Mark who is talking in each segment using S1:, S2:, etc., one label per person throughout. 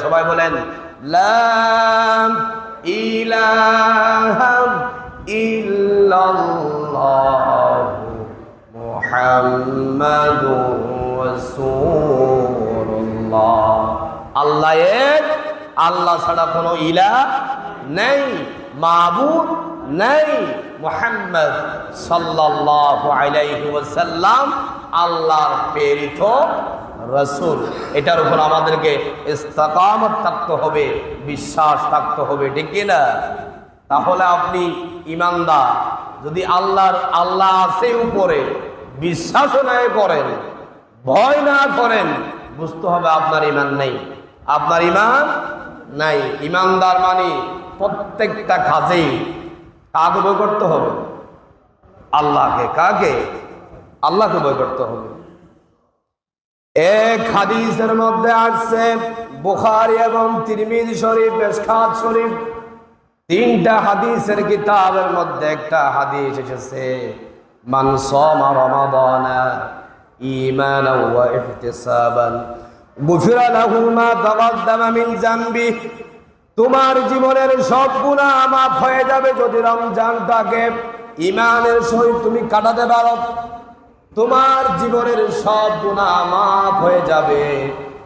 S1: সবাই বলেন লা ইলাহা ইল্লাল্লাহ মুহাম্মাদুর রাসূলুল্লাহ। আল্লাহ এক, আল্লাহ ছাড়া কোনো ইলাহ নেই, মাবুদ নেই। মুহাম্মদ সাল্লাল্লাহু আলাইহি ওয়াসাল্লাম আল্লাহর প্রেরিত রাসূল। এটার উপর আমাদেরকে ইস্তিকামত থাকতে হবে, বিশ্বাস থাকতে হবে, ঠিক না? তাহলে আপনি ঈমানদার। যদি আল্লাহ আছে উপরে বিশ্বাস না করেন, ভয় না করেন, বুঝতে হবে আপনার ঈমান নেই, আপনার ঈমান নাই। ঈমানদার মানে প্রত্যেকটা কাজে কাকে ভয় করতে হবে? আল্লাহকে। কাকে? আল্লাহকে ভয় করতে হবে। এক হাদিসের মধ্যে আসছে, বুখারী এবং তিরমিজি শরীফ, মিশকাত শরীফ, তিনটা হাদিসের কিতাবের মধ্যে একটা হাদিস এসেছে, মান সামা রমাদানা ঈমানান ওয়া ইহতিসাবান গুফিরা লাহু মা তাকাদ্দামা মিন যামবি। তোমার জীবনের সব গুনাহ মাফ হয়ে যাবে যদি রমজানটাকে ঈমানের সহিত তুমি কাটাতে পারো। তোমার জীবনের সব গুনাহ মাফ হয়ে যাবে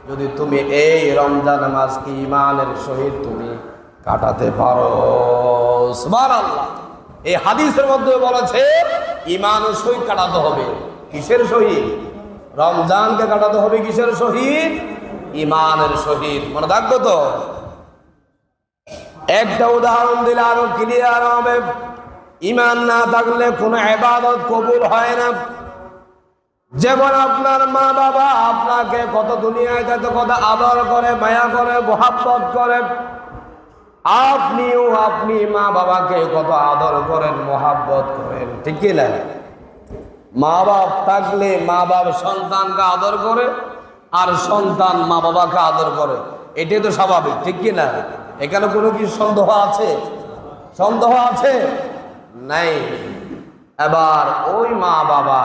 S1: যদি তুমি এই রমজান মাসকে ঈমানের সহিত তুমি কাটাতে পারো। সুবহানাল্লাহ। এই হাদিসের মধ্যে বলেছে ঈমানের সহিত কাটাতে হবে। কিসের সহিত? রমজানকে কাটাতে হবে কিসের সহিত? ঈমানের সহিত। মনে থাকবে তো? একটা উদাহরণ দিলে আরো ক্লিয়ার হবে। ঈমান না থাকলে কোনো ইবাদত কবুল হয় না। যেমন আপনার মা বাবা আপনাকে কত দুনিয়ায় কত আদর করে, মায়া করে, মোহাব্বত করে, আপনি মা বাবাকে কত আদর করেন, মোহাব্বত করেন, ঠিক কি না? মা বাপ থাকলে মা বাপ সন্তানকে আদর করে, আর সন্তান মা বাবাকে আদর করে, এটাই তো স্বাভাবিক, ঠিক কি না? এখানে কোনো কি সন্দেহ আছে? সন্দেহ আছে? নাই। এবার ওই মা বাবা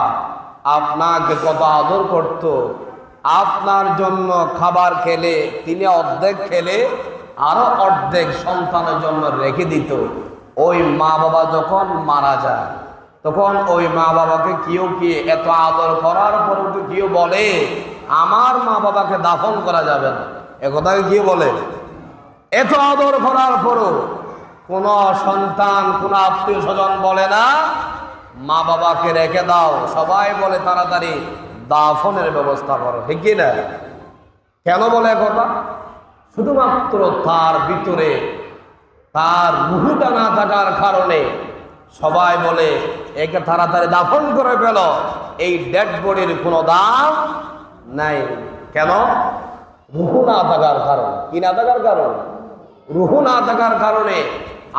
S1: আপনাকে কত আদর করত, আপনার জন্য খাবার খেলে তিনি অর্ধেক খেলে আরো অর্ধেক সন্তানের জন্য রেখে দিত। ওই মা বাবা যখন মারা যায় তখন ওই মা বাবাকে কেউ কি এত আদর করার পরেও তো কেউ বলে আমার মা বাবাকে দাফন করা যাবে না? একথাকে কি বলে? এত আদর করার পরও কোন সন্তান, কোন আত্মীয় স্বজন বলে না মা বাবাকে রেখে দাও, সবাই বলে তাড়াতাড়ি দাফনের ব্যবস্থা করো, ঠিক কি না? কেন বলে কথা? শুধুমাত্র তার ভিতরে তার রূহটা না থাকার কারণে সবাই বলে একে তাড়াতাড়ি দাফন করে ফেল। এই ডেড বডির কোনো দাম নাই। কেন? রূহ না থাকার কারণ। কি না থাকার কারণ? রূহ না থাকার কারণে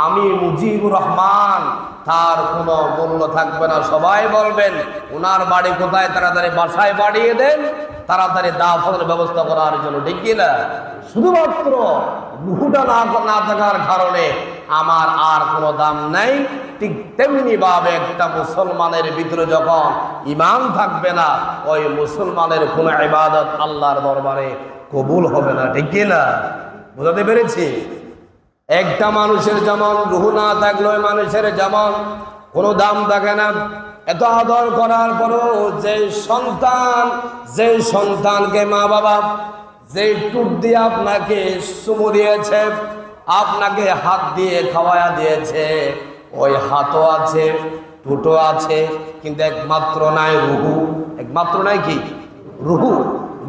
S1: আমি মুজিবুর রহমান, তার কোনো মূল্য থাকবে না। সবাই বলবেন ওনার বাড়ি কোথায়, তাড়াতাড়ি বাসায় পাঠিয়ে দেন, তাড়াতাড়ি দাফনের ব্যবস্থা করার জন্য, ঠিক কিনা? শুধুমাত্র রূহটা না থাকার কারণে আমার আর কোনো দাম নাই। ঠিক তেমনি ভাবে একটা মুসলমানের ভিতরে যখন ঈমান থাকবে না, ওই মুসলমানের কোনো ইবাদত আল্লাহর দরবারে কবুল হবে না, ঠিক কিনা? বুঝাতে পেরেছি? একটা মানুষের যেমন রূহ না থাকলে ওই মানুষের যেমন কোনো দাম থাকে না। এত আদর করার পরও যে সন্তানকে মা বাবা যে টুট দিয়ে আপনাকে চুমু দিয়েছে, আপনাকে হাত দিয়ে খাওয়ায়া দিয়েছে, ওই হাতও আছে, টুটো আছে, কিন্তু একমাত্র নাই রূহ। একমাত্র নাই কি? রূহ।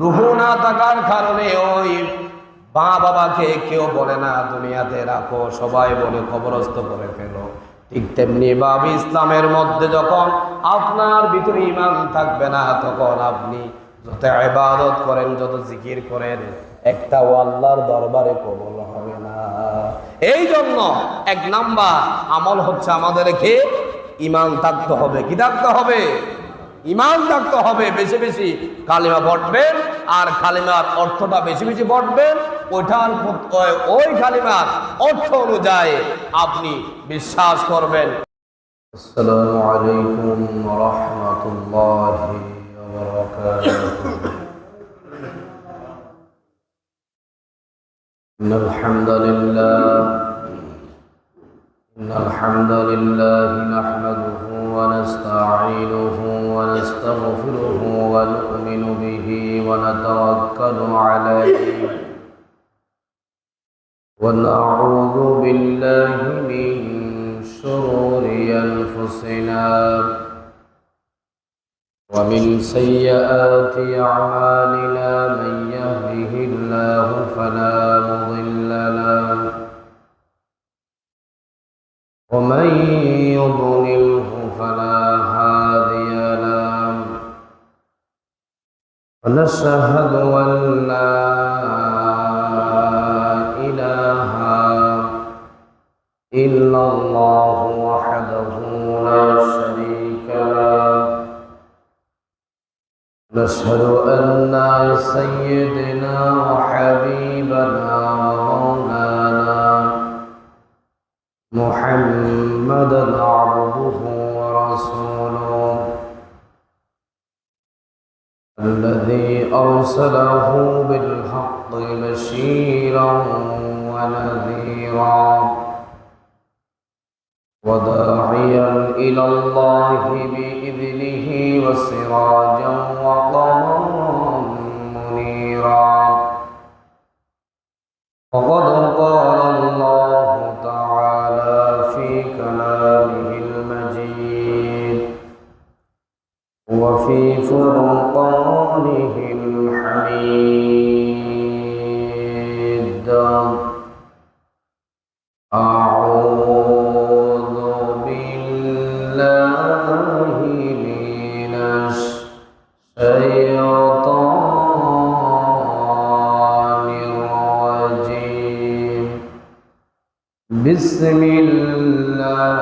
S1: রূহ না থাকার কারণে ওই মা বাবাকে কেউ বলে না দুনিয়াতে রাখো, সবাই বলে কবরস্থ করে ফেলো। ঠিক তেমনি ভাবে ইসলামের মধ্যে যখন আপনার ভিতরে ঈমান থাকবে না, তখন আপনি যত ইবাদত করেন, যত জিকির করেন, একটাও আল্লাহর দরবারে কবুল হবে না। এই জন্য এক নাম্বার আমল হচ্ছে আমাদেরকে ঈমান থাকতে হবে। কি থাকতে হবে? ঈমান থাকতে হবে। বেশি বেশি কালিমা পড়বেন, আর কালিমার অর্থটা বেশি বেশি পড়বেন। ওই কালিমার অর্থ অনুযায়ী আপনি বিশ্বাস করবেন। আসসালামু আলাইকুম ওয়া রাহমাতুল্লাহি ওয়া বারাকাতুহু। إن الحمد لله نحمده ونستعينه ونستغفره ونؤمن به ونتوكل عليه ونعوذ بالله من شرور أنفسنا ومن سيئات أعمالنا من يهده الله فلا مضل له ومن يضلله فلا هادي له ونشهد أن لا إله إلا الله وحده لا شريك له نشهد أن سيدنا وحبيبنا ومولانا محمدا عبده ورسوله الذي أرسله بالحق بشيرا ونذيرا وداعيا إلى الله بإذنه وسراجا وقمرا منيرا وقد قال الله تعالى في كلامه المجيد وفي فرقانه الحميد أعوذ بالله من الشيطان الرجيم بسم الله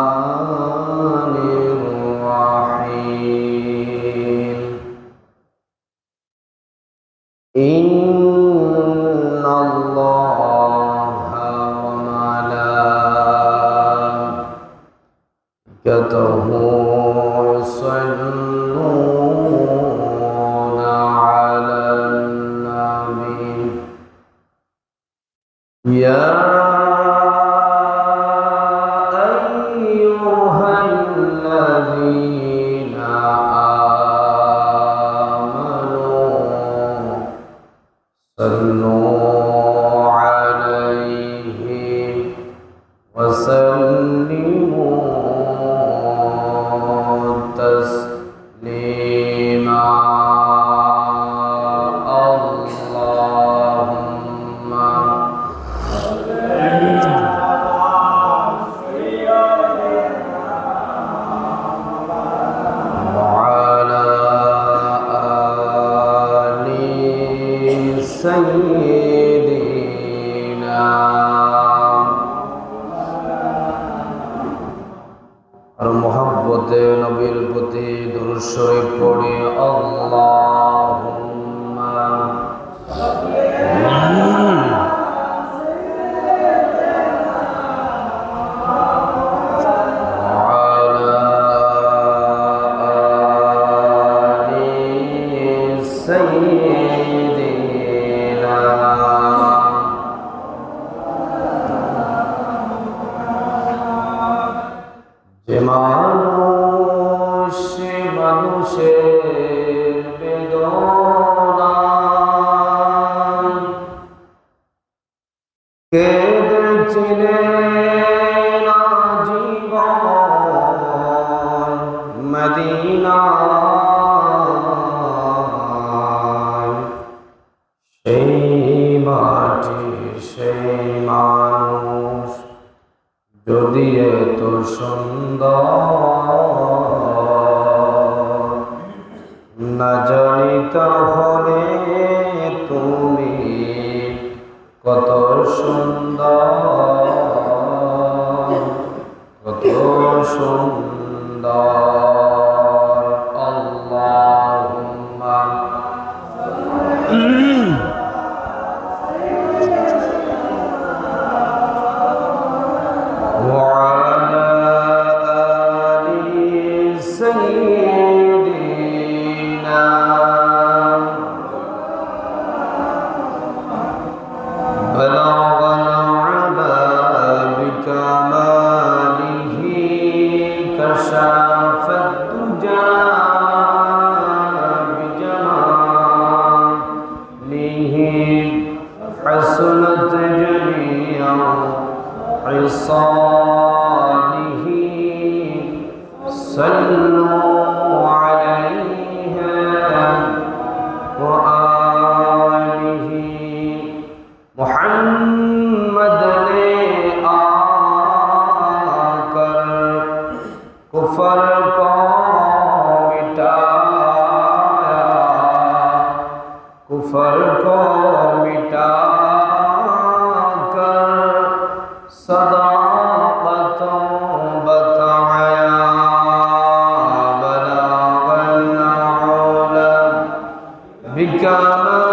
S1: الرحمن الرحيم إن الله وملائكته يصلون على النبي يا أيها الذين آمنوا صلوا عليه وسلموا تسليما اللهم وعلى آل سيدنا আর মোহাব্বতে নবীর প্রতি দুরূদ শরীফ পড়ে আল্লাহুম্মা وعلى آل سيدنا যে মানুষের বেদনায় কেঁদেছিলেন আজীবন মদিনায় সেই মাটি সেই মানুষ যদি এত সুন্দর না জানি তাহলে তুমি কত সুন্দর কত সুন্দর আল্লাহুম্মা وعلى آل سيدنا फर्क मिटा कर सदाकतों बताया बलागल औलम बिकमालिही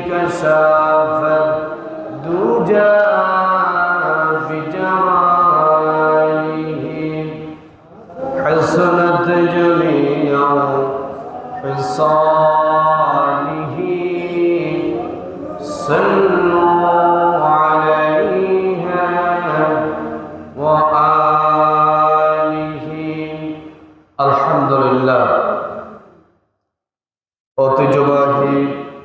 S1: कशाफत दूजा बिजमालिही हसनत जमीअ फिसालिही सल्लु अलैहि व आलिहि। अल्हम्दुलिल्लाह। ঐতিহ্যবাহী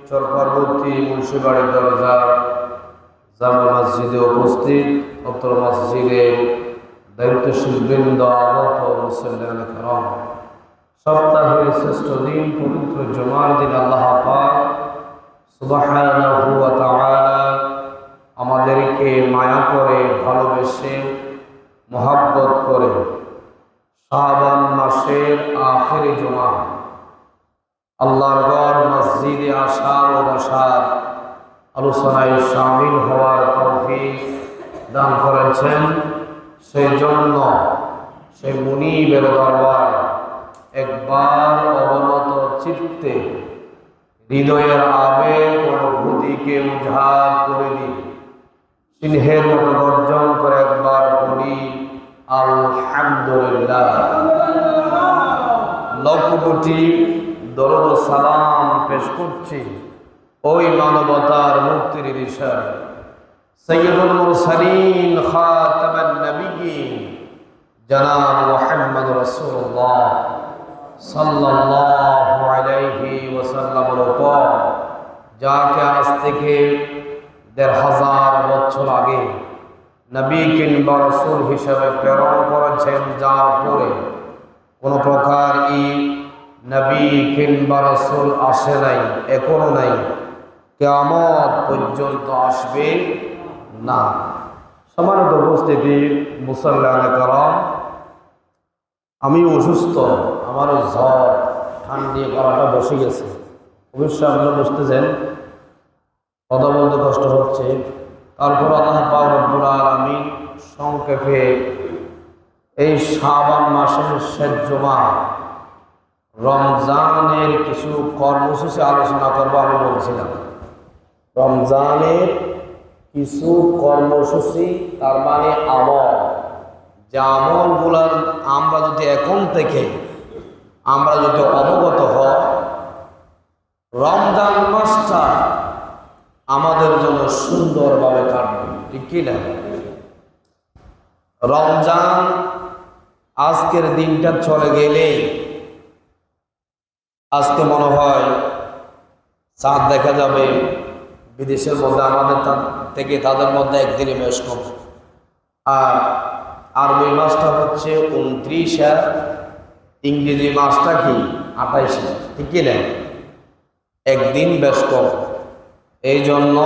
S1: চরপার্বতী মুন্সিবাড়ি দরজা জামে মসজিদে উপস্থিত অত্র মসজিদে দায়িত্বশীল বৃন্দ আগত মুসল্লিয়ান কিরাম, সপ্তাহের শ্রেষ্ঠ দিন পবিত্র জুমার দিন আল্লাহ পাক সুবহানাহু ওয়া তাআলা আমাদেরকে মায়া করে ভালোবেসে মহব্বত করে শাবান মাসের আখেরি জুমা আল্লাহর ঘর মসজিদে আসার ও বসার আলোচনায় শামিল হওয়ার তৌফিক দান করেছেন। সেই জন্য সেই মুনিবের দরবার একবার অবনত চিত্তে হৃদয়ের আবেগ অনুভূতিকে উজাড় করে দিই। সিংহের মতো গর্জন করে একবার বলি আলহামদুলিল্লাহ। লক্ষ কোটি দরুদ ও সালাম পেশ করছি ওই মানবতার মুক্তির দিশায় সৈয়দুল মুরসালিন খাতামান নবিয়্যিন জনাব মুহাম্মদ রাসূলুল্লাহ সাল্লাল্লাহু আলাইহি ওয়াসাল্লামের উপর, যাকে আজ থেকে ১৫০০ বছর আগে নবী কিংবা রাসূল হিসেবে প্রেরণ করেছেন, যার পরে কোনো প্রকার নবী কিংবা রাসূল আসে নাই, এখনো নাই, কিয়ামত পর্যন্ত আসবে না। সম্মানিত উপস্থিতি মুসল্লিয়ানে কেরাম, আমি অসুস্থ, আমারও জ্বর, ঠান্ডা গলাটা বসে গেছে। অবশ্যই আপনারা বুঝতেছেন কথা বলতে কষ্ট হচ্ছে। তারপর আল্লাহ পাক রব্বুল আলামিন সংক্ষেপে এই শাবান মাসের শেষ জুমা রমজানের কিছু কর্মসূচি আলোচনা করবো। আমি বলছিলাম রমজানের কিছু কর্মসূচি, তার মানে আমল, যে আমলগুলার আমরা যদি এখন থেকে আমরা যদি অবগত হই, রমজান মাসটা আমাদের জন্য সুন্দরভাবে কাটবে, ঠিক কি না? রমজান আজকের দিনটা চলে গেলে আজকে মনে হয় চাঁদ দেখা যাবে বিদেশের মধ্যে, আমাদের থেকে তাদের মধ্যে একদিনে বেশ কম। আর আরবি মাসটা হচ্ছে ২৯, ইংরেজি মাসটা কি ২৮, ঠিক কি না? একদিন বেশ কম। এই জন্য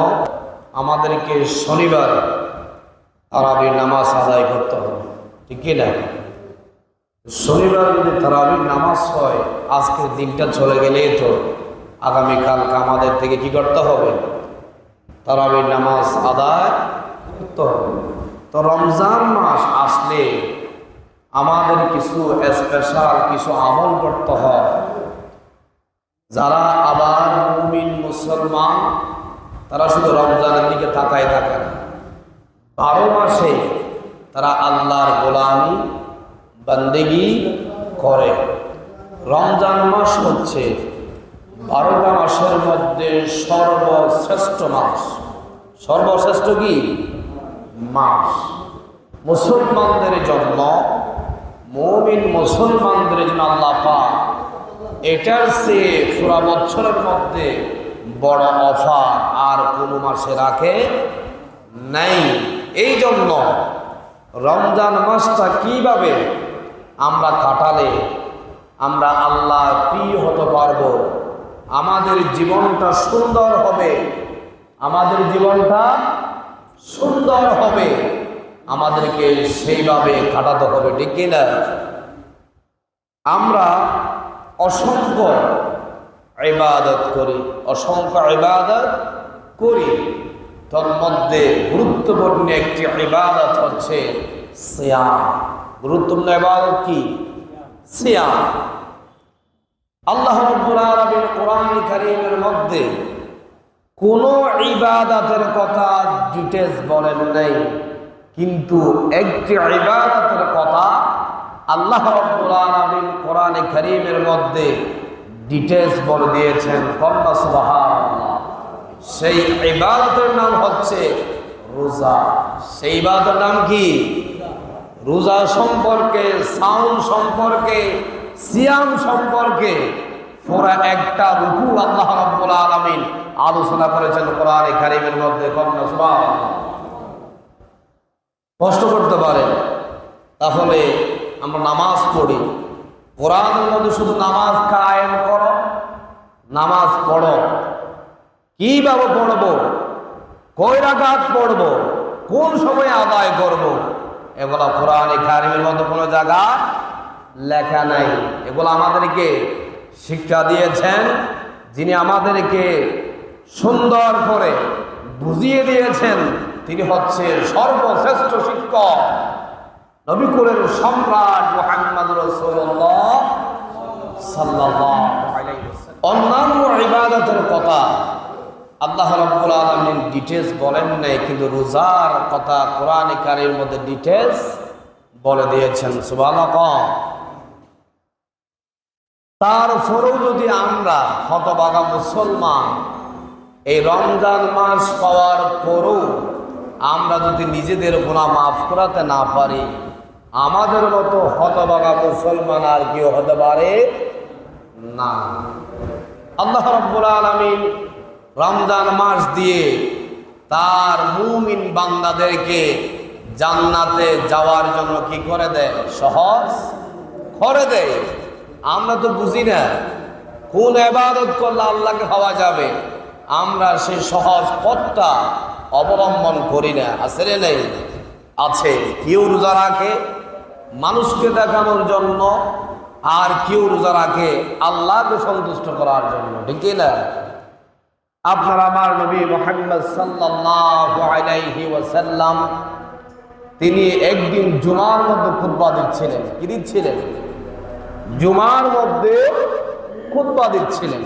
S1: আমাদেরকে শনিবার তারাবির নামাজ আদায় করতে হবে, ঠিক কি না? শনিবার যদি তারাবির নামাজ হয়, আজকের দিনটা চলে গেলেই তো আগামীকালকে আমাদের থেকে কি করতে হবে? তারাবির নামাজ আদায় করতে হবে। তো রমজান মাস আসলে আমাদের কিছু স্পেশাল কিছু আমল করতে হয়। যারা আবার মুমিন মুসলমান, তারা শুধু রমজানের দিকে তাকায় থাকে না, 12 মাসে তারা আল্লাহর গোলামি বন্দেগি করে। রমজান মাস হচ্ছে 12টা মাসের মধ্যে সর্বশ্রেষ্ঠ মাস। সর্বশ্রেষ্ঠ কি মাস? মুসলমানদের জন্য, মুমিন মুসলমানদের জন্য আল্লাহ পাক এটার চেয়ে পুরা বছরের মধ্যে বড় অফার আর কোনো মাসে রাখে নাই। এই জন্য রমজান মাসটা কিভাবে আমরা কাটালে আমরা আল্লাহ প্রিয় হতে পারবো, আমাদের জীবনটা সুন্দর হবে, আমাদের জীবনটা সুন্দর হবে, আমাদেরকে সেইভাবে কাটাতে হবে, ঠিক কিনা? আমরা অসংখ্য ইবাদত করি, অসংখ্য ইবাদত করি। তার মধ্যে গুরুত্বপূর্ণ একটি ইবাদত হচ্ছে সিয়াম। গুরুত্বপূর্ণ ইবাদত কি? সিয়াম। আল্লাহ রাব্বুল আলামিন কোরআন কারীমের মধ্যে কোন ইবাদতের কথা ডিটেইলস বলেন নাই, কিন্তু একটি ইবাদতের কথা আল্লাহ রাব্বুল আলামিন কোরআন কারীমের মধ্যে ডিটেইলস বলে দিয়েছেন। কন্যা সুবহানাল্লাহ। সেই ইবাদতের নাম হচ্ছে রোজা। সেই ইবাদতের নাম কি? রোজা সম্পর্কে, সাওম সম্পর্কে, সিয়াম সম্পর্কে পুরা একটা রুকু আল্লাহ রাব্বুল আলামিন আলোচনা করেছেন কোরআনে কারীমের মধ্যে। কন্যা সুবহানাল্লাহ। কষ্ট করতে পারেন, তাহলে আমরা নামাজ পড়ি। কোরআনের মধ্যে শুধু নামাজ কায়েম করো, নামাজ পড়ো, কিভাবে পড়বো, কয় রাকাত পড়বো, কোন সময় আদায় করব, এগুলো কোরআনে কারীমের মধ্যে কোনো জায়গা লেখা নাই। এগুলো আমাদেরকে শিক্ষা দিয়েছেন যিনি আমাদেরকে সুন্দর করে বুঝিয়ে দিয়েছেন, তিনি হচ্ছে সর্বশ্রেষ্ঠ শিক্ষক, নবী কুলের সম্রাট মুহাম্মদ রাসূলুল্লাহ সাল্লাল্লাহু আলাইহি ওয়াসাল্লাম। অন্যান্য ইবাদতের কথা আল্লাহ রাব্বুল আলামিন ডিটেইলস বলেন নাই, কিন্তু রোজার কথা কোরআনে কারীমের মধ্যে ডিটেইলস বলে দিয়েছেন। সুবহানাল্লাহ। তারপরেও যদি আমরা হতভাগা মুসলমান এই রমজান মাস পাওয়ার পরও আমরা যদি নিজেদের গুনাহ মাফ করাতে না পারি, আমাদের মতো হতভাগা মুসলমান আর কেউ হতে পারে না। আল্লাহ রাব্বুল আলামিন রমজান মাস দিয়ে তার মুমিন বান্দাদেরকে জান্নাতে যাওয়ার জন্য কি করে দেয়? সহজ করে দেয়। আমরা তো বুঝি না কোন ইবাদত করলে আল্লাহকে পাওয়া যাবে, আমরা সেই সহজ পথটা অবলম্বন করি না। আছে রে নেই? আছে। কেউ রোজা রাখে মানুষকে দেখানোর জন্য, আর কেউ রোজা রাখে আল্লাহকে সন্তুষ্ট করার জন্য, ঠিক না? আপনার আমার নবী মুহাম্মদ সাল্লাল্লাহু আলাইহি ওয়াসাল্লাম তিনি একদিন জুমার মধ্যে খুতবা দিচ্ছিলেন। কি দিচ্ছিলেন? জুমার মধ্যে খুতবা দিচ্ছিলেন।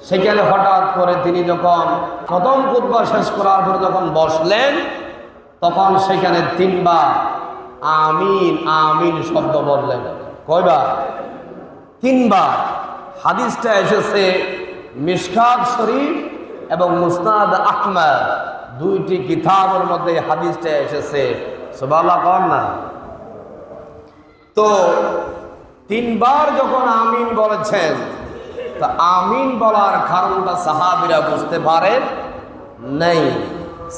S1: সেখানে হঠাৎ করে তিনি যখন প্রথম খুতবা শেষ করার পরে যখন বসলেন, তখন সেখানে তিনবার আমিন আমিন শব্দ বললেন। কয়বার? তিনবার। হাদিসটা এসেছে মিশকাত শরীফ এবং মুসনাদ আহমদ দুইটি কিতাবের মধ্যে হাদিসটা এসেছে। সুবহানাল্লাহ কন না? তো তিনবার যখন আমিন বলেছেন, তা আমিন বলার কারণটা সাহাবীরা বুঝতে পারেন নাই।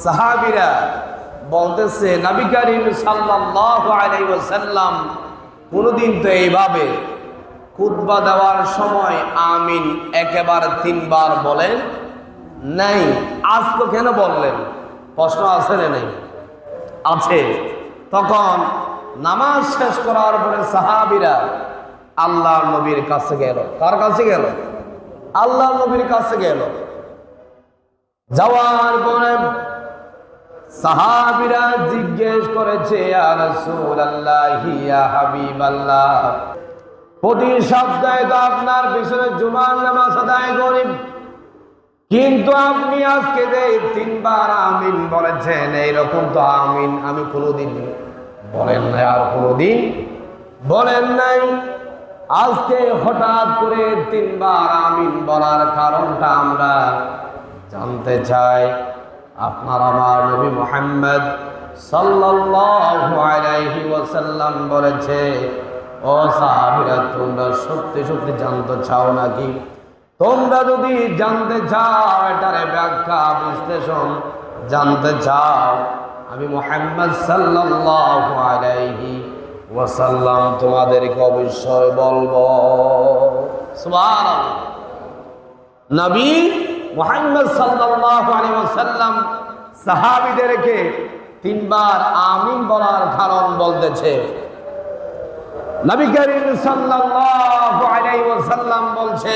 S1: সাহাবীরা বলতেছে নবী করিম সাল্লাল্লাহু আলাইহি ওয়াসাল্লাম কোনদিন তো এইভাবে খুতবা দেওয়ার সময় আমিন একেবারে তিনবার বলেন নাই, আজ তো কেন বললেন? প্রশ্ন আছে না নাই? আছে। তখন নামাজ শেষ করার পরে সাহাবীরা আল্লাহর নবীর কাছে গেল। কার কাছে গেল? আল্লাহর নবীর কাছে গেল। যাওয়ার পরে সাহাবীরা জিজ্ঞেস করেছে, ইয়া রাসূলুল্লাহ, ইয়া হাবিবাল্লাহ, প্রতি সপ্তাহে তো আপনার পিছনে জুমার নামাজ আদায় করি, কিন্তু আপনি আজকে যে তিনবার আমিন বলেছেন, এইরকম তো আমিন আমি কোনোদিন বলেন নাই, আর কোনোদিন বলেন নাই। আজকে হঠাৎ করে তিনবার আমিন বলার কারণটা আমরা জানতে চাই। আপনার আমার নবী মুহাম্মদ সাল্লাল্লাহু আলাইহি ওয়াসাল্লাম বলেছে, ও সাহাবীরা, তোমরা সত্যি সত্যি জানতে চাও নাকি? তোমরা যদি জানতে চাও, এটার ব্যাখ্যা বিশ্লেষণ জানতে চাও, আমি মুহাম্মদ সাল্লাল্লাহু আলাইহি ওয়াসাল্লাম তোমাদেরকে অবশ্যই বলবো। সুবহানাল্লাহ। নবী মুহাম্মদ সাল্লাল্লাহু আলাইহি ওয়াসাল্লাম সাহাবীদেরকে তিনবার আমিন বলার কারণ বলতেছে। নবী করিম সাল্লাল্লাহু আলাইহি ওয়াসাল্লাম বলছে,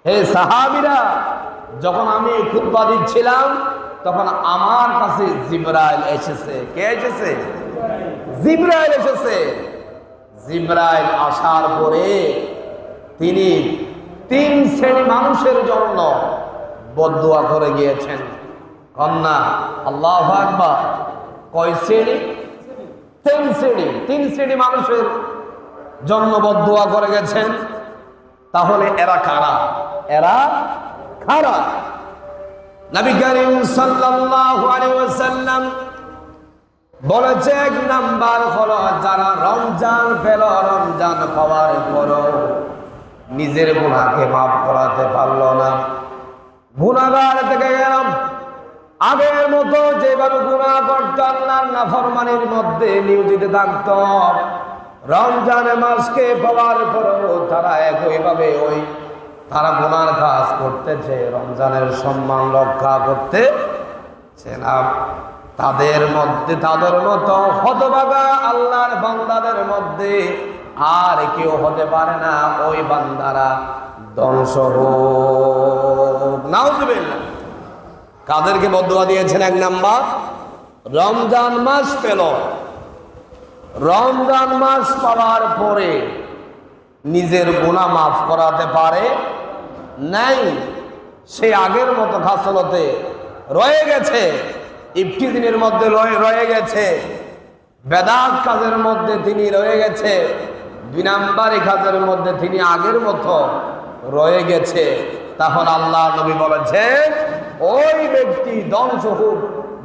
S1: হে সাহাবীরা, যখন আমি খুতবা দিচ্ছিলাম তখন আমার কাছে জিবরাইল এসেছে। কে এসেছে? জিবরাইল এসেছে। জিবরাইল আসার পরে তিনি 3 শ্রেণী মানুষের জন্য বদদুয়া করে গিয়েছেন। কন্যা আল্লাহু আকবার। কয় শ্রেণী? 3 শ্রেণী মানুষের জন্য বদদুয়া করে গেছেন। তাহলে এরা কারা? এরা কারা? নবী করিম সাল্লাল্লাহু আলাইহি ওয়াসাল্লাম বলেছে, 1 নাম্বার হলো যারা রমজান পেল, রমজান পাওয়ার পরও নিজের গুনাহকে মাফ করাতে পারলো না, গুনাহগার থেকে গেলাম। আগের মতো যেভাবে গুনাহ করত, আল্লাহর নাফরমানির মধ্যে নিয়োজিত থাকত, রমজান মাসকে পাওয়ার পরও তারা একইভাবে তারা গুনার কাজ করতেছে, রমজানের সম্মান রক্ষা করতেছে না। তাদের মতো হতভাগা আল্লাহর বান্দাদের মধ্যে আর কেউ হতে পারে না। ওই বান্দারা ধ্বংস হোক। নাউজুবিল্লাহ। কাদেরকে বদদুয়া দিয়েছেন? 1 নাম্বার, রমজান মাস পেল, রমজান মাস পাওয়ার পরে নিজের গুনাহ মাফ করাতে পারে নাই, সে আগের মতো খাসলতে রয়ে গেছে, ইফতিদিনের মধ্যে রয়ে গেছে, বেদাত কাজের মধ্যে তিনি রয়ে গেছে, 2 নাম্বারি কাজের মধ্যে তিনি আগের মতো রয়ে গেছে। তাহলে আল্লাহ নবী বলেছেন ওই ব্যক্তি ধ্বংস হোক।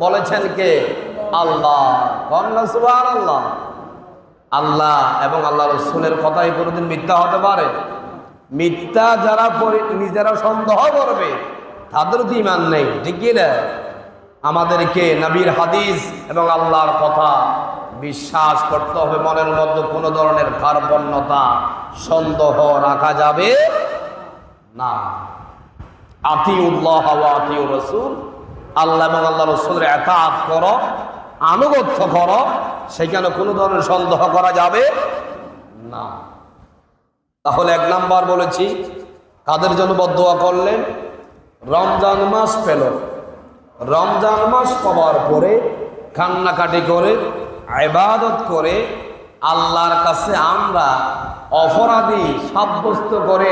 S1: বলেছেন কে? আল্লাহ। কন্যা সুবহানাল্লাহ। আল্লাহ এবং আল্লাহ রাসূলের কথাই কোনোদিন মিথ্যা হতে পারে? মিথ্যা যারা নিজেরা সন্দেহ করবে তাদের তো ঈমান নেই, ঠিক কি না? আমাদেরকে নবীর হাদিস এবং আল্লাহর কথা বিশ্বাস করতে হবে। মনের মধ্যে কোনো ধরনের কার্পণ্যতা, সন্দেহ রাখা যাবে না। আতিউল্লাহ ওয়া আতিউর রাসূল, আল্লাহ এবং আল্লাহ রাসূলের ইতাআত করো, আনুগত্য করো, সেখানে কোনো ধরনের সন্দেহ করা যাবে না। তাহলে 1 নাম্বার বলেছি, কাদের জন্য বদদুয়া করলেন? রমজান মাস পেল, রমজান মাস পাওয়ার পরে কান্নাকাটি করে, ইবাদত করে আল্লাহর কাছে আমরা অপরাধী সাব্যস্ত করে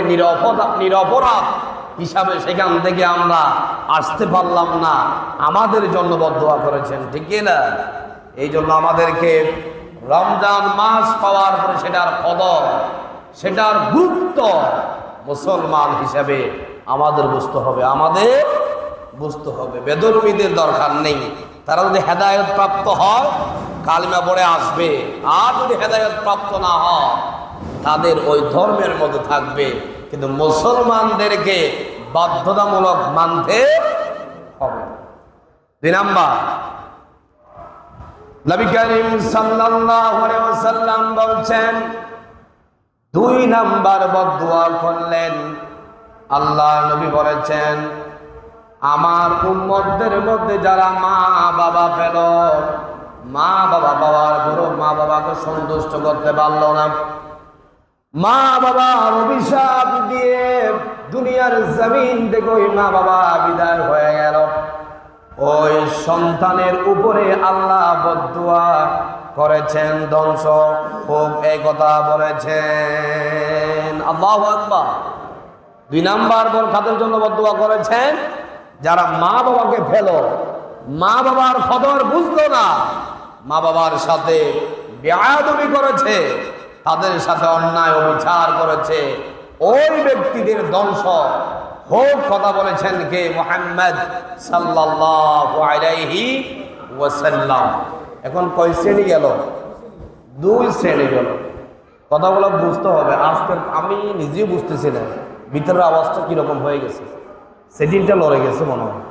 S1: নিরপরাধ হিসাবে সেখান থেকে আমরা আসতে পারলাম না, আমাদের জন্য বদদুয়া করেছেন, ঠিক না? এই জন্য আমাদেরকে রমজান মাস পাওয়ার পরে সেটার কদর, সেটার গুরুত্ব মুসলমান হিসাবে আমাদের বুঝতে হবে, আমাদের বুঝতে হবে। বেদরুমীদের দরকার নেই। তারা যদি হেদায়েত প্রাপ্ত হয় কালিমা পড়ে আসবে, আর যদি হেদায়েত প্রাপ্ত না হয় তাদের ওই ধর্মের মধ্যে থাকবে, কিন্তু মুসলমানদেরকে বাধ্যতামূলক মানতে হবে। 2 নাম্বার, নবী করিম সাল্লাল্লাহু আলাইহি ওয়াসাল্লাম বলছেন 2 নাম্বার বদদুয়া করলেন। আল্লাহ নবী বলেছেন আমার উম্মতদের মধ্যে যারা মা বাবা পেল, মা বাবা পাওয়ার পরও মা বাবাকে সন্তুষ্ট করতে পারল না, মা বাবার অভিশাপ দিয়ে দুনিয়ার জমিন থেকে ওই মা বাবা বিদায় হয়ে গেল, ওই সন্তানের উপরে আল্লাহ বদদুয়া করেছেন ধ্বংস হোক, এই কথা বলেছেন। আল্লাহু আকবার। 2 নাম্বার কাদের জন্য বদদুয়া করেছেন? যারা মা বাবাকে ফেল, মা বাবার খবর বুঝলো না, মা বাবার সাথে বেয়াদবি করেছে, তাদের সাথে অন্যায় অবিচার করেছে, ওই ব্যক্তিদের ধ্বংস হোক কথা বলেছেন কে? মুহাম্মদ সাল্লাল্লাহু আলাইহি ওয়াসাল্লাম। এখন কয় শ্রেণী গেল? 2 শ্রেণী গেল। কথাগুলো বুঝতে হবে। আজকে আমি নিজেও বুঝতেছি না ভিতরের আওয়াজটা কিরকম হয়ে গেছে, সেটিংটা লড়ে গেছে মনে হয়,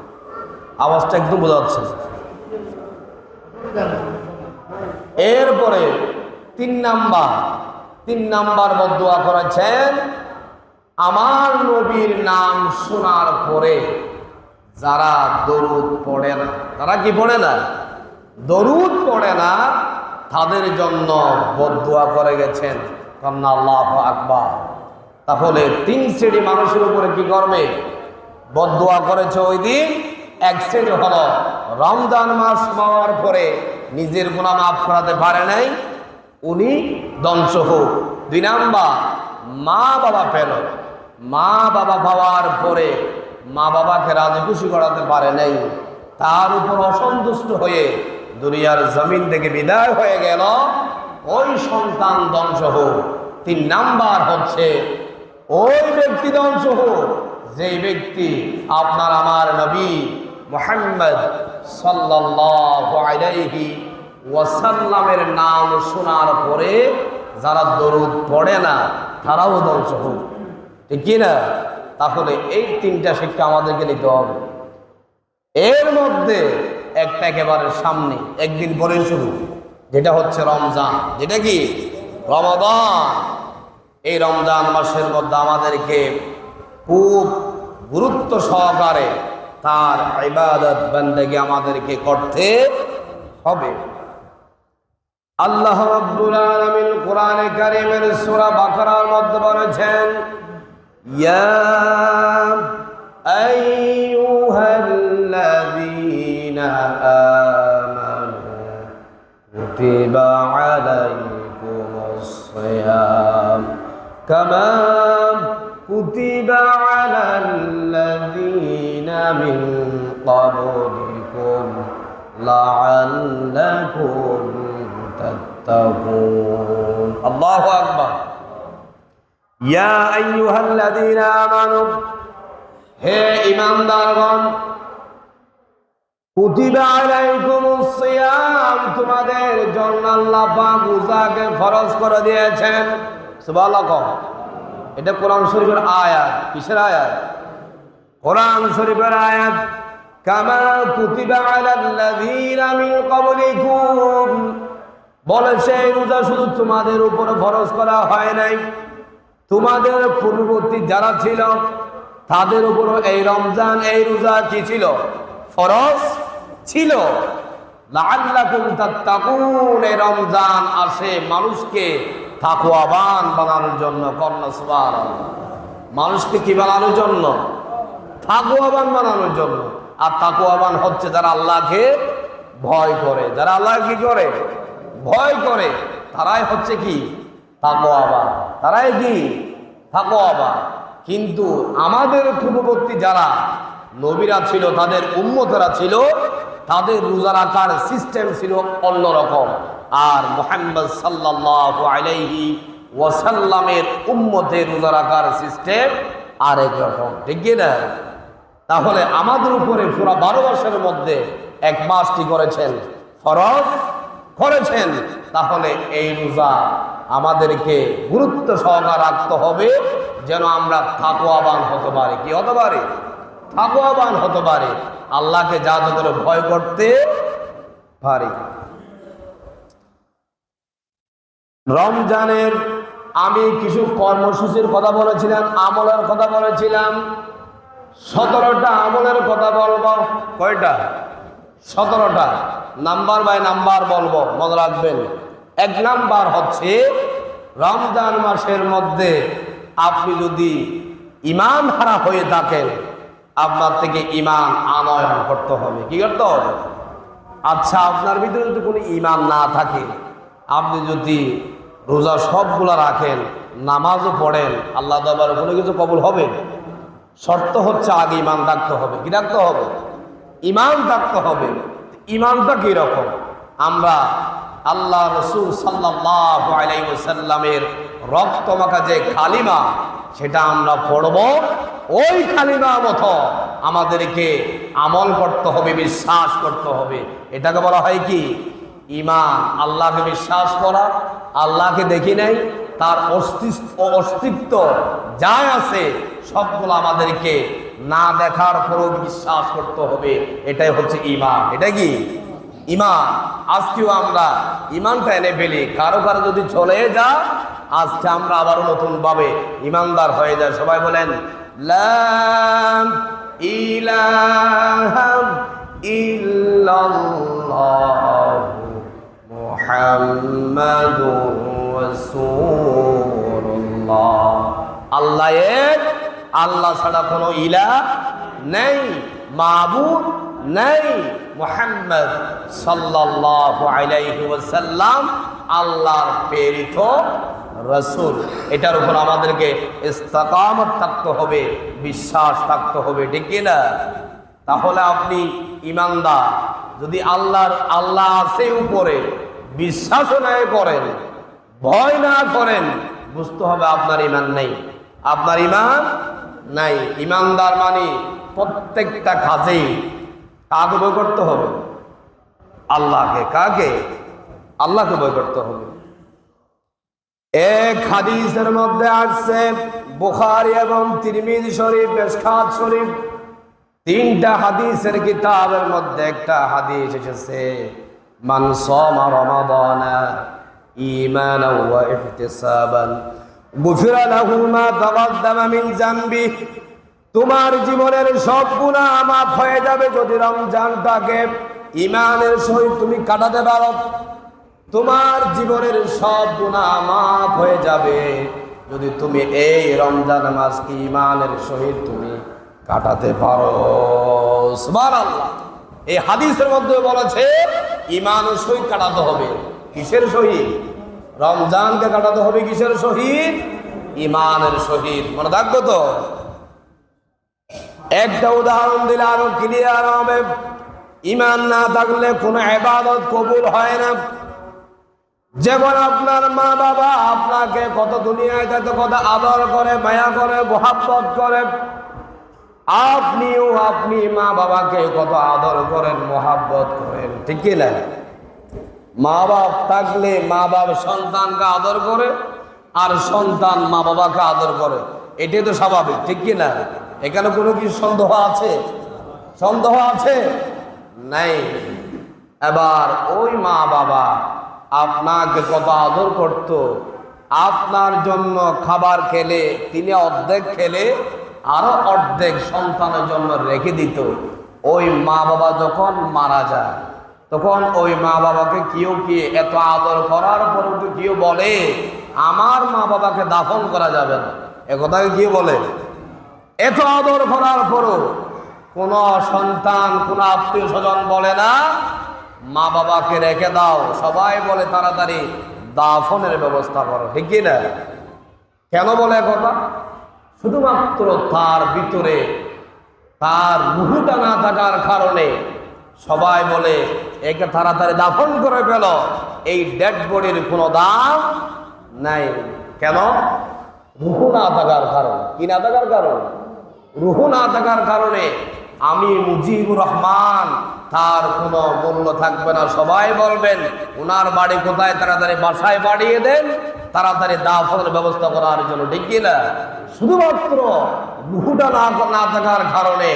S1: আওয়াজটা একদম বোঝা যাচ্ছে। এরপরে 3 নাম্বার বদদুয়া করেছেন আমার নবীর নাম শোনার পরে যারা দরুদ পড়ে না, তারা কি পড়ে না? দরুদ পড়ে না, তাদের জন্য বদদুয়া করে গেছেন। আল্লাহু আকবার। তাহলে 3 শ্রেণী মানুষের উপরে কি করবে? বদদোয়া করেছে ওই দিন। এক শ্রেণী হলো রমজান মাস পাওয়ার পরে নিজের গুনাহ মাফ করাতে পারে নাই, উনি ধ্বংস হোক। 2 নাম্বার, মা বাবা পেল, মা বাবা পাওয়ার পরে মা বাবাকে রাজি খুশি করাতে পারে নাই, তার উপর অসন্তুষ্ট হয়ে দুনিয়ার জমিন থেকে বিদায় হয়ে গেল, ওই সন্তান ধ্বংস হোক। 3 নাম্বার হচ্ছে ওই ব্যক্তি ধ্বংস হোক যেই ব্যক্তি আপনার আমার নবী মুহাম্মদ সাল্লাল্লাহু আলাইহি ওয়াসাল্লামের নাম শোনার পরে যারা দরুদ পড়ে না তারাও ধ্বংস হোক। ঠিক কি না? তাহলে এই 3টা শিক্ষা আমাদেরকে নিতে হবে। এর মধ্যে একটা একেবারে সামনে, একদিন পরে শুরু, যেটা হচ্ছে রমজান। যেটা কি? রমাদান। এই রমজান মাসের মধ্যে আমাদেরকে খুব গুরুত্ব সহকারে তার ইবাদত বন্দেগী আমাদেরকে করতে হবে। আল্লাহ রাব্বুল আলামিন কোরআনে কারীমের সূরা বাকারার মধ্যে বলেছেন, ইয়া আইয়ুহাল্লাযীনা আমানু কুতিবা আলাইকুমুস সিয়াম কামা কুতিবা আলাল্লাযীনা মিন ক্বাবলিকুম লাআল্লাকুম তাত্তাকুন। আল্লাহু আকবার। ইয়া আইয়ুহাল্লাযীনা আমানু, হে ঈমানদারগণ, কুতিবা আলাইকুমুস সিয়াম, তোমাদের জন্য আল্লাহ পাক রোজাকে ফরজ করে দিয়েছেন। সুবহানাল্লাহ। এটা কোরআন শরীফের আয়াত। কিসের আয়াত? কোরআন শরীফের আয়াত। কামা কুতিবা আলাল্লাযীনা মিন ক্বাবলিকুম, বলেছে এই রোজা শুধু তোমাদের উপরে ফরজ করা হয় নাই, তোমাদের পূর্ববর্তী যারা ছিল তাদের উপর এই রমজান, এই রোজা কি ছিল? ফরজ ছিল। লাআল্লাকুম তাত্তাকুন, এই রমজান আসে মানুষকে তাকওয়াবান বানানোর জন্য। কন্যা সুবহানাল্লাহ। মানুষকে কি বানানোর জন্য? তাকওয়াবান বানানোর জন্য। আর তাকওয়াবান হচ্ছে যারা আল্লাহকে ভয় করে। যারা আল্লাহ কি করে? ভয় করে, তারাই হচ্ছে কি? তাকওয়াবান। তারাই কি? তাকওয়াবান। কিন্তু আমাদের পূর্ববর্তী যারা নবীরা ছিল, তাদের উম্মতেরা ছিল, তাদের রোজা রাখার সিস্টেম ছিল অন্যরকম। আর মুহাম্মদ সাল্লাল্লাহু আলাইহি ওয়াসাল্লামের উম্মতের রোজা রাখার সিস্টেম আরেক রকম। ঠিক না? তাহলে আমাদের উপরে পুরো 12 মাসের মধ্যে 1 মাস কি করেছেন? ফরজ করেছেন। তাহলে এই রোজা আমাদেরকে গুরুত্ব সহকারে রাখতে হবে, যেন আমরা তাকওয়াবান হতে পারি। কি হতে পারি? তাকওয়াবান হতে পারি, আল্লাহকে যাতে করে ভয় করতে পারি। রমজানের আমি কিছু কর্মসূচির কথা বলেছিলাম, আমলের কথা বলেছিলাম। 17টা আমলের কথা বলবো। কয়টা? 17টা। নাম্বার বাই নাম্বার বলবো, মনে রাখবেন। 1 নাম্বার হচ্ছে রমজান মাসের মধ্যে আপনি যদি ঈমান হারা হয়ে থাকেন, আপনার থেকে ঈমান আনয়ন করতে হবে। কি করতে হবে? আচ্ছা, আপনার ভিতরে যদি কোনো ঈমান না থাকে, আপনি যদি রোজা সবগুলা রাখেন, নামাজও পড়েন, আল্লাহ দরবারে কোনো কিছু কবুল হবে? শর্ত হচ্ছে আগে ঈমান রাখতে হবে। কি রাখতে হবে? ঈমান রাখতে হবে। ঈমানটা কি রকম? আমরা আল্লাহ রাসূল সাল্লাল্লাহু আলাইহি ওয়াসাল্লামের রক্তমাখা যে কালিমা, সেটা আমরা পড়ব। ওই কালিমা মতো আমাদেরকে আমল করতে হবে, বিশ্বাস করতে হবে। এটাকে বলা হয় কি? ঈমান। আল্লাহকে বিশ্বাস করা, আল্লাহকে দেখি নাই, তার অস্তিত্ব যা আছে সবগুলো আমাদেরকে না দেখার পরেও বিশ্বাস করতে হবে। এটাই হচ্ছে ঈমান। এটা কি? ঈমান। আজকেও আমরা ঈমানটা এনে ফেলি, কারো কারো যদি চলে যা, আজকে আমরা আবারও নতুন ভাবে ঈমানদার হয়ে যায়। সবাই বলেন লা ইলাহা ইল্লাল্লাহ মুহাম্মাদুর রাসূলুল্লাহ। আল্লাহ এক, আল্লাহ ছাড়া কোনো ইলাহ নেই, মাবুদ নেই। মুহাম্মদ সাল্লাল্লাহু আলাইহি ওয়াসাল্লাম আল্লাহর প্রেরিত রাসূল। এটার উপর আমাদেরকে ইস্তিকামত থাকতে হবে, বিশ্বাস থাকতে হবে, ঠিক কি না? তাহলে আপনি ঈমানদার। যদি আল্লাহ আছে উপরে বিশ্বাস না করেন, ভয় না করেন, বুঝতে হবে আপনার ঈমান নেই, আপনার ঈমান নাই। ঈমানদার মানে প্রত্যেকটা কাজে কাকে ভয় করতে হবে? আল্লাহকে। কাকে? আল্লাহকে ভয় করতে হবে। এক হাদিসের মধ্যে আসছে, বুখারী এবং তিরমিজি শরীফ, মিশকাত শরীফ, তিনটা হাদিসের কিতাবের মধ্যে একটা হাদিস এসেছে, মান সামা রমাদানা ঈমানান ওয়া ইহতিসাবান গুফিরা লাহু মা তাকাদ্দামা মিন যামবি। তোমার জীবনের সব গুনাহ মাফ হয়ে যাবে যদি রমজানটাকে ঈমানের সহিত তুমি কাটাতে পারো। তোমার জীবনের সব গুনাহ মাফ হয়ে যাবে যদি তুমি এই রমজান মাসকে ঈমানের সহিত তুমি কাটাতে পারো। সুবহানাল্লাহ। এই হাদিসের মধ্যে বলেছে ঈমানের সহিত কাটাতে হবে। কিসের সহিত? রমজানকে কাটাতে হবে কিসের সহিত? ঈমানের সহিত। মনে থাকবো তো? একটা উদাহরণ দিলে আরো ক্লিয়ার হবে। ঈমান না থাকলে কোনো ইবাদত কবুল হয় না। যেমন আপনার মা বাবা আপনাকে কত দুনিয়ায় কত আদর করে, মায়া করে, মোহাব্বত করে, আপনি মা বাবাকে কত আদর করেন, মোহাব্বত করেন, ঠিক কি না? মা বাপ থাকলে মা বাপ সন্তানকে আদর করে, আর সন্তান মা বাবাকে আদর করে, এটাই তো স্বাভাবিক, ঠিক কি না? এখানে কোনো কি সন্দেহ আছে? সন্দেহ আছে? নাই। এবার ওই মা বাবা আপনাকে কত আদর করত, আপনার জন্য খাবার খেলে তিনি অর্ধেক খেলে আরো অর্ধেক সন্তানের জন্য রেখে দিত। ওই মা বাবা যখন মারা যায় তখন ওই মা বাবাকে কেউ কি এত আদর করার পরেও কেউ বলে আমার মা বাবাকে দাফন করা যাবে না? একথাকে কেউ বলে? এত আদর করার পরও কোন সন্তান, কোন আত্মীয় স্বজন বলে না মা বাবাকে রেখে দাও, সবাই বলে তাড়াতাড়ি দাফনের ব্যবস্থা করো, ঠিক কি না? কেন বলে কথা? শুধুমাত্র তার ভিতরে তার রূহটা না থাকার কারণে সবাই বলে একে তাড়াতাড়ি দাফন করে ফেল। এই ডেড বডির কোনো দাম নাই। কেন? রূহ না থাকার কারণ। কি না থাকার কারণ? রূহ না থাকার কারণে আমি মুজিবুর রহমান, তার কোনো মূল্য থাকবে না। সবাই বলবেন ওনার বাড়ি কোথায়, তাড়াতাড়ি বাসায় পাঠিয়ে দেন, তাড়াতাড়ি দাফনের ব্যবস্থা করার জন্য, ঠিক কিনা? শুধুমাত্র রূহটা না থাকার কারণে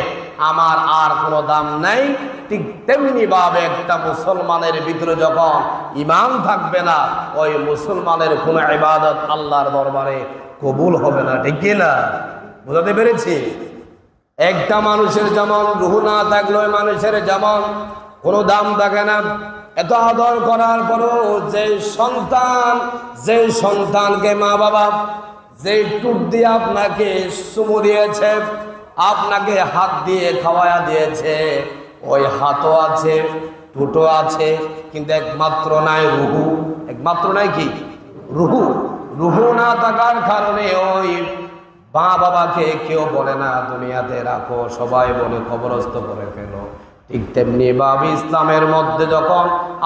S1: আমার আর কোনো দাম নাই। ঠিক তেমনি ভাবে একটা মুসলমানের ভিতরে যখন ঈমান থাকবে না, ওই মুসলমানের কোনো ইবাদত আল্লাহর দরবারে কবুল হবে না, ঠিক কিনা? বুঝাতে পেরেছি? একটা মানুষের যেমন রূহ না থাকলে ওই মানুষের যেমন কোনো দাম থাকে না। এত আদর করার পরও যে সন্তানকে মা বাবা যে টুট দিয়ে আপনাকে চুমু দিয়েছে, আপনাকে হাত দিয়ে খাওয়ায়া দিয়েছে, ওই হাতও আছে, টুটো আছে, কিন্তু একমাত্র নাই রূহ। একমাত্র নাই কি? রূহ। রূহ না থাকার কারণে ওই মা বাবাকে কেউ বলে না দুনিয়াতে রাখো, সবাই বলে কবরস্থ করে ফেলো। ঠিক তেমনি ভাবে ইসলামের মধ্যে যখন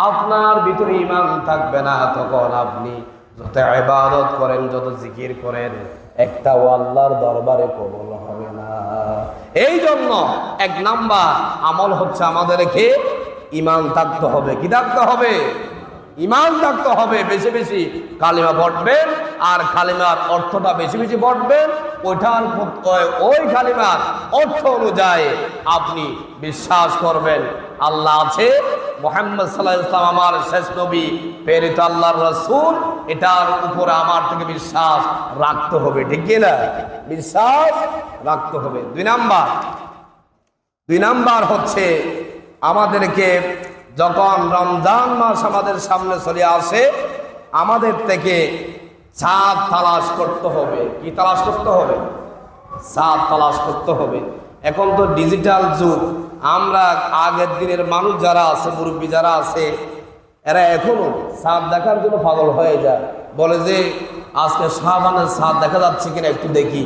S1: আপনার ভিতরে ঈমান থাকবে না, তখন আপনি যত ইবাদত করেন, যত জিকির করেন, একটাও আল্লাহর দরবারে কবুল হবে না। এই জন্য এক নাম্বার আমল হচ্ছে আমাদেরকে ঈমান থাকতে হবে। কি থাকতে হবে? ঈমান থাকতে হবে। বেশি বেশি কালিমা পড়বেন, আর কালিমার অর্থটা বেশি বেশি পড়বেন। ওই কালিমার অর্থ অনুযায়ী আপনি বিশ্বাস করবেন আল্লাহ আছে, মুহাম্মদ সাল্লাল্লাহু আলাইহি ওয়াসাল্লাম আমার শেষ নবী, প্রেরিত আল্লাহর রাসূল, এটার উপরে আমার থেকে বিশ্বাস রাখতে হবে, ঠিক কি না? বিশ্বাস রাখতে হবে। দুই নাম্বার হচ্ছে আমাদেরকে যখন রমজান মাস আমাদের সামনে চলে আসে, আমাদের থেকে চাঁদ তালাশ করতে হবে। কি তালাশ করতে হবে? চাঁদ তালাশ করতে হবে। এখন তো ডিজিটাল যুগ। আমরা আগের দিনের মানুষ যারা আছে, মুরব্বী যারা আছে, এরা এখনো চাঁদ দেখার জন্য পাগল হয়ে যায়। বলে যে আজকে শাবানের চাঁদ দেখা যাচ্ছে কিনা একটু দেখি।